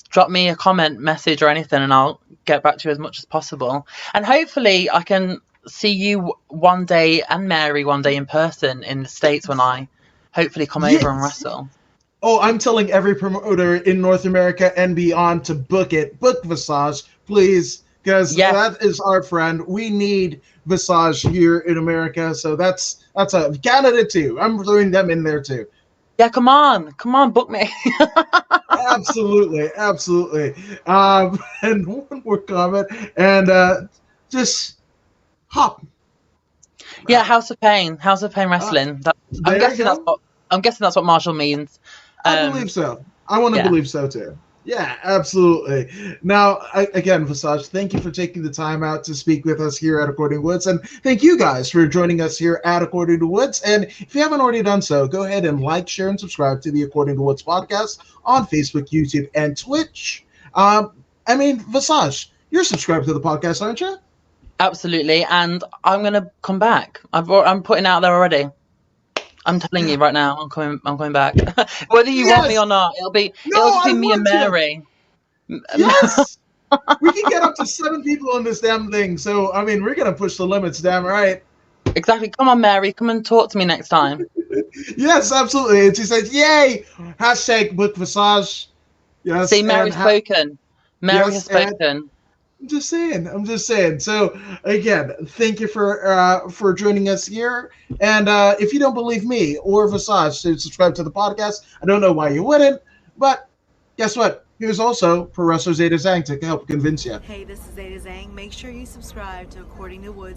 Drop me a comment, message, or anything, and I'll get back to you as much as possible. And hopefully, I can see you one day and Mary one day in person in the States when I hopefully come over and wrestle. Oh, I'm telling every promoter in North America and beyond to book it. Book Visage, please. Because that is our friend. We need Visage here in America. So that's a Canada too. I'm throwing them in there too. Yeah, come on, book me. Absolutely. And one more comment, and just hop. Yeah, House of Pain Wrestling. I'm guessing that's what Marshall means. I believe so. I want to believe so too. Yeah, absolutely. Now, again, Visage, thank you for taking the time out to speak with us here at According to Woods. And thank you guys for joining us here at According to Woods. And if you haven't already done so, go ahead and like, share, and subscribe to the According to Woods podcast on Facebook, YouTube, and Twitch. Visage, you're subscribed to the podcast, aren't you? Absolutely. And I'm going to come back. I'm putting out there already. I'm telling you right now, I'm coming back. Whether you want me or not, it'll just be me and Mary. Yes, we can get up to 7 people on this damn thing. So I mean, we're gonna push the limits, damn right. Exactly. Come on, Mary, come and talk to me next time. Yes, absolutely. And she says, "Yay!" #book Visage. Yes. See, Mary's spoken. Mary has spoken. I'm just saying. So again, thank you for joining us here. And if you don't believe me or Visage to subscribe to the podcast, I don't know why you wouldn't. But guess what? Here's also Pro Wrestler Zeta Zhang to help convince you. Hey, this is Zeta Zhang. Make sure you subscribe to According to Woods